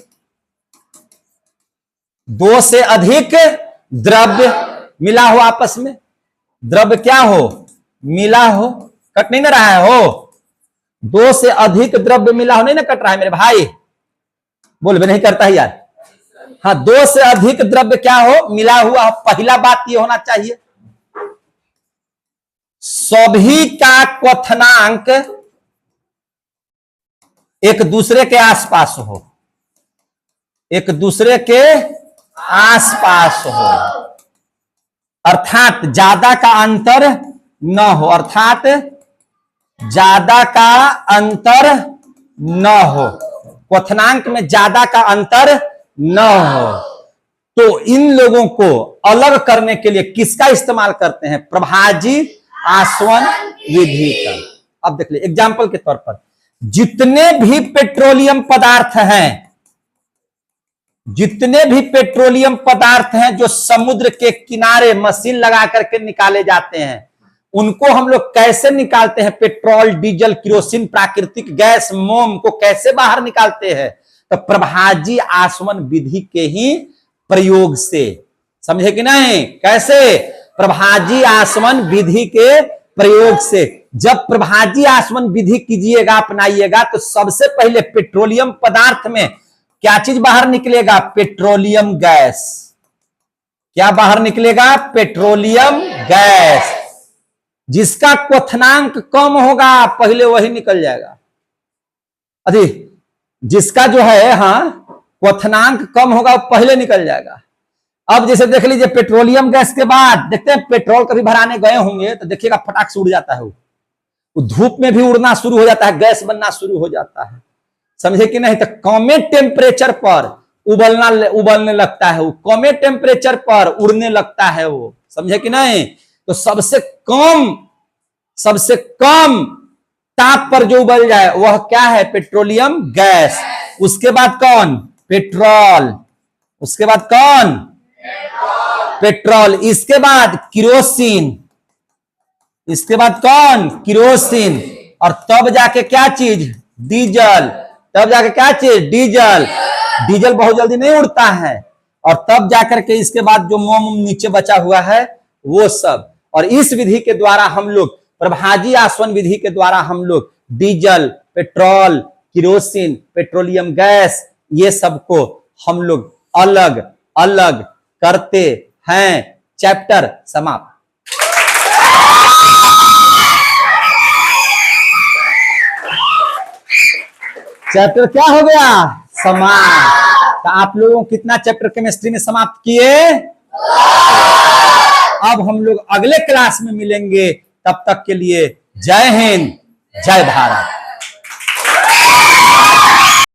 दो से अधिक द्रव्य मिला हो आपस में, द्रव्य क्या हो? मिला हो। कट नहीं ना रहा है? हो, दो से अधिक द्रव्य मिला हो, नहीं ना कट रहा है मेरे भाई? बोल भी नहीं करता है यार। हाँ, दो से अधिक द्रव्य क्या हो? मिला हुआ हो। पहला बात यह होना चाहिए सभी का क्वथनांक एक दूसरे के आसपास हो, एक दूसरे के आसपास हो, अर्थात ज्यादा का अंतर न हो, अर्थात ज्यादा का अंतर न हो, क्वथनांक में ज्यादा का अंतर न हो। तो इन लोगों को अलग करने के लिए किसका इस्तेमाल करते हैं? प्रभाजी आसवन विधि का। अब देख लीजिए एग्जाम्पल के तौर पर, जितने भी पेट्रोलियम पदार्थ हैं, जितने भी पेट्रोलियम पदार्थ हैं जो समुद्र के किनारे मशीन लगा करके निकाले जाते हैं, उनको हम लोग कैसे निकालते हैं? पेट्रोल, डीजल, किरोसिन, प्राकृतिक गैस, मोम को कैसे बाहर निकालते हैं? तो प्रभाजी आसवन विधि के ही प्रयोग से। समझे कि नहीं? कैसे? प्रभाजी आसवन विधि के प्रयोग से। जब प्रभाजी आसवन विधि कीजिएगा, अपनाइएगा, तो सबसे पहले पेट्रोलियम पदार्थ में क्या चीज बाहर निकलेगा? Petroleum gas. क्या बाहर निकलेगा? Petroleum gas. जिसका क्वथनांक कम होगा पहले वही निकल जाएगा। अरे जिसका जो है, हाँ, क्वथनांक कम होगा वो पहले निकल जाएगा। अब जैसे देख लीजिए, पेट्रोलियम गैस के बाद देखते हैं, पेट्रोल कभी भराने गए होंगे तो देखिएगा फटाक से उड़ जाता है, वो धूप में भी उड़ना शुरू हो जाता है, गैस बनना शुरू हो जाता है। समझे कि नहीं? तो कमे टेम्परेचर पर उबलने लगता है, वो कमे टेम्परेचर पर उड़ने लगता है वो। समझे कि नहीं? तो सबसे कम ताप पर जो उबल जाए वह क्या है? Petroleum gas. उसके बाद कौन? पेट्रोल। उसके बाद कौन? पेट्रोल। इसके बाद किरोसिन। इसके बाद कौन? किरोसिन। और तब जाके क्या चीज? डीजल। तब जाके क्या चीज? डीजल। डीजल बहुत जल्दी नहीं उड़ता है। और तब जाकर के इसके बाद जो मोम नीचे बचा हुआ है वो सब। और इस विधि के द्वारा हम लोग, प्रभाजी आसवन विधि के द्वारा हम लोग diesel, petrol, kerosene, petroleum gas, ये सबको हम लोग अलग अलग करते हैं। चैप्टर समाप्त। चैप्टर क्या हो गया? समाप्त। तो आप लोगों कितना चैप्टर केमिस्ट्री में समाप्त किए? अब हम लोग अगले क्लास में मिलेंगे। तब तक के लिए जय हिंद, जय भारत।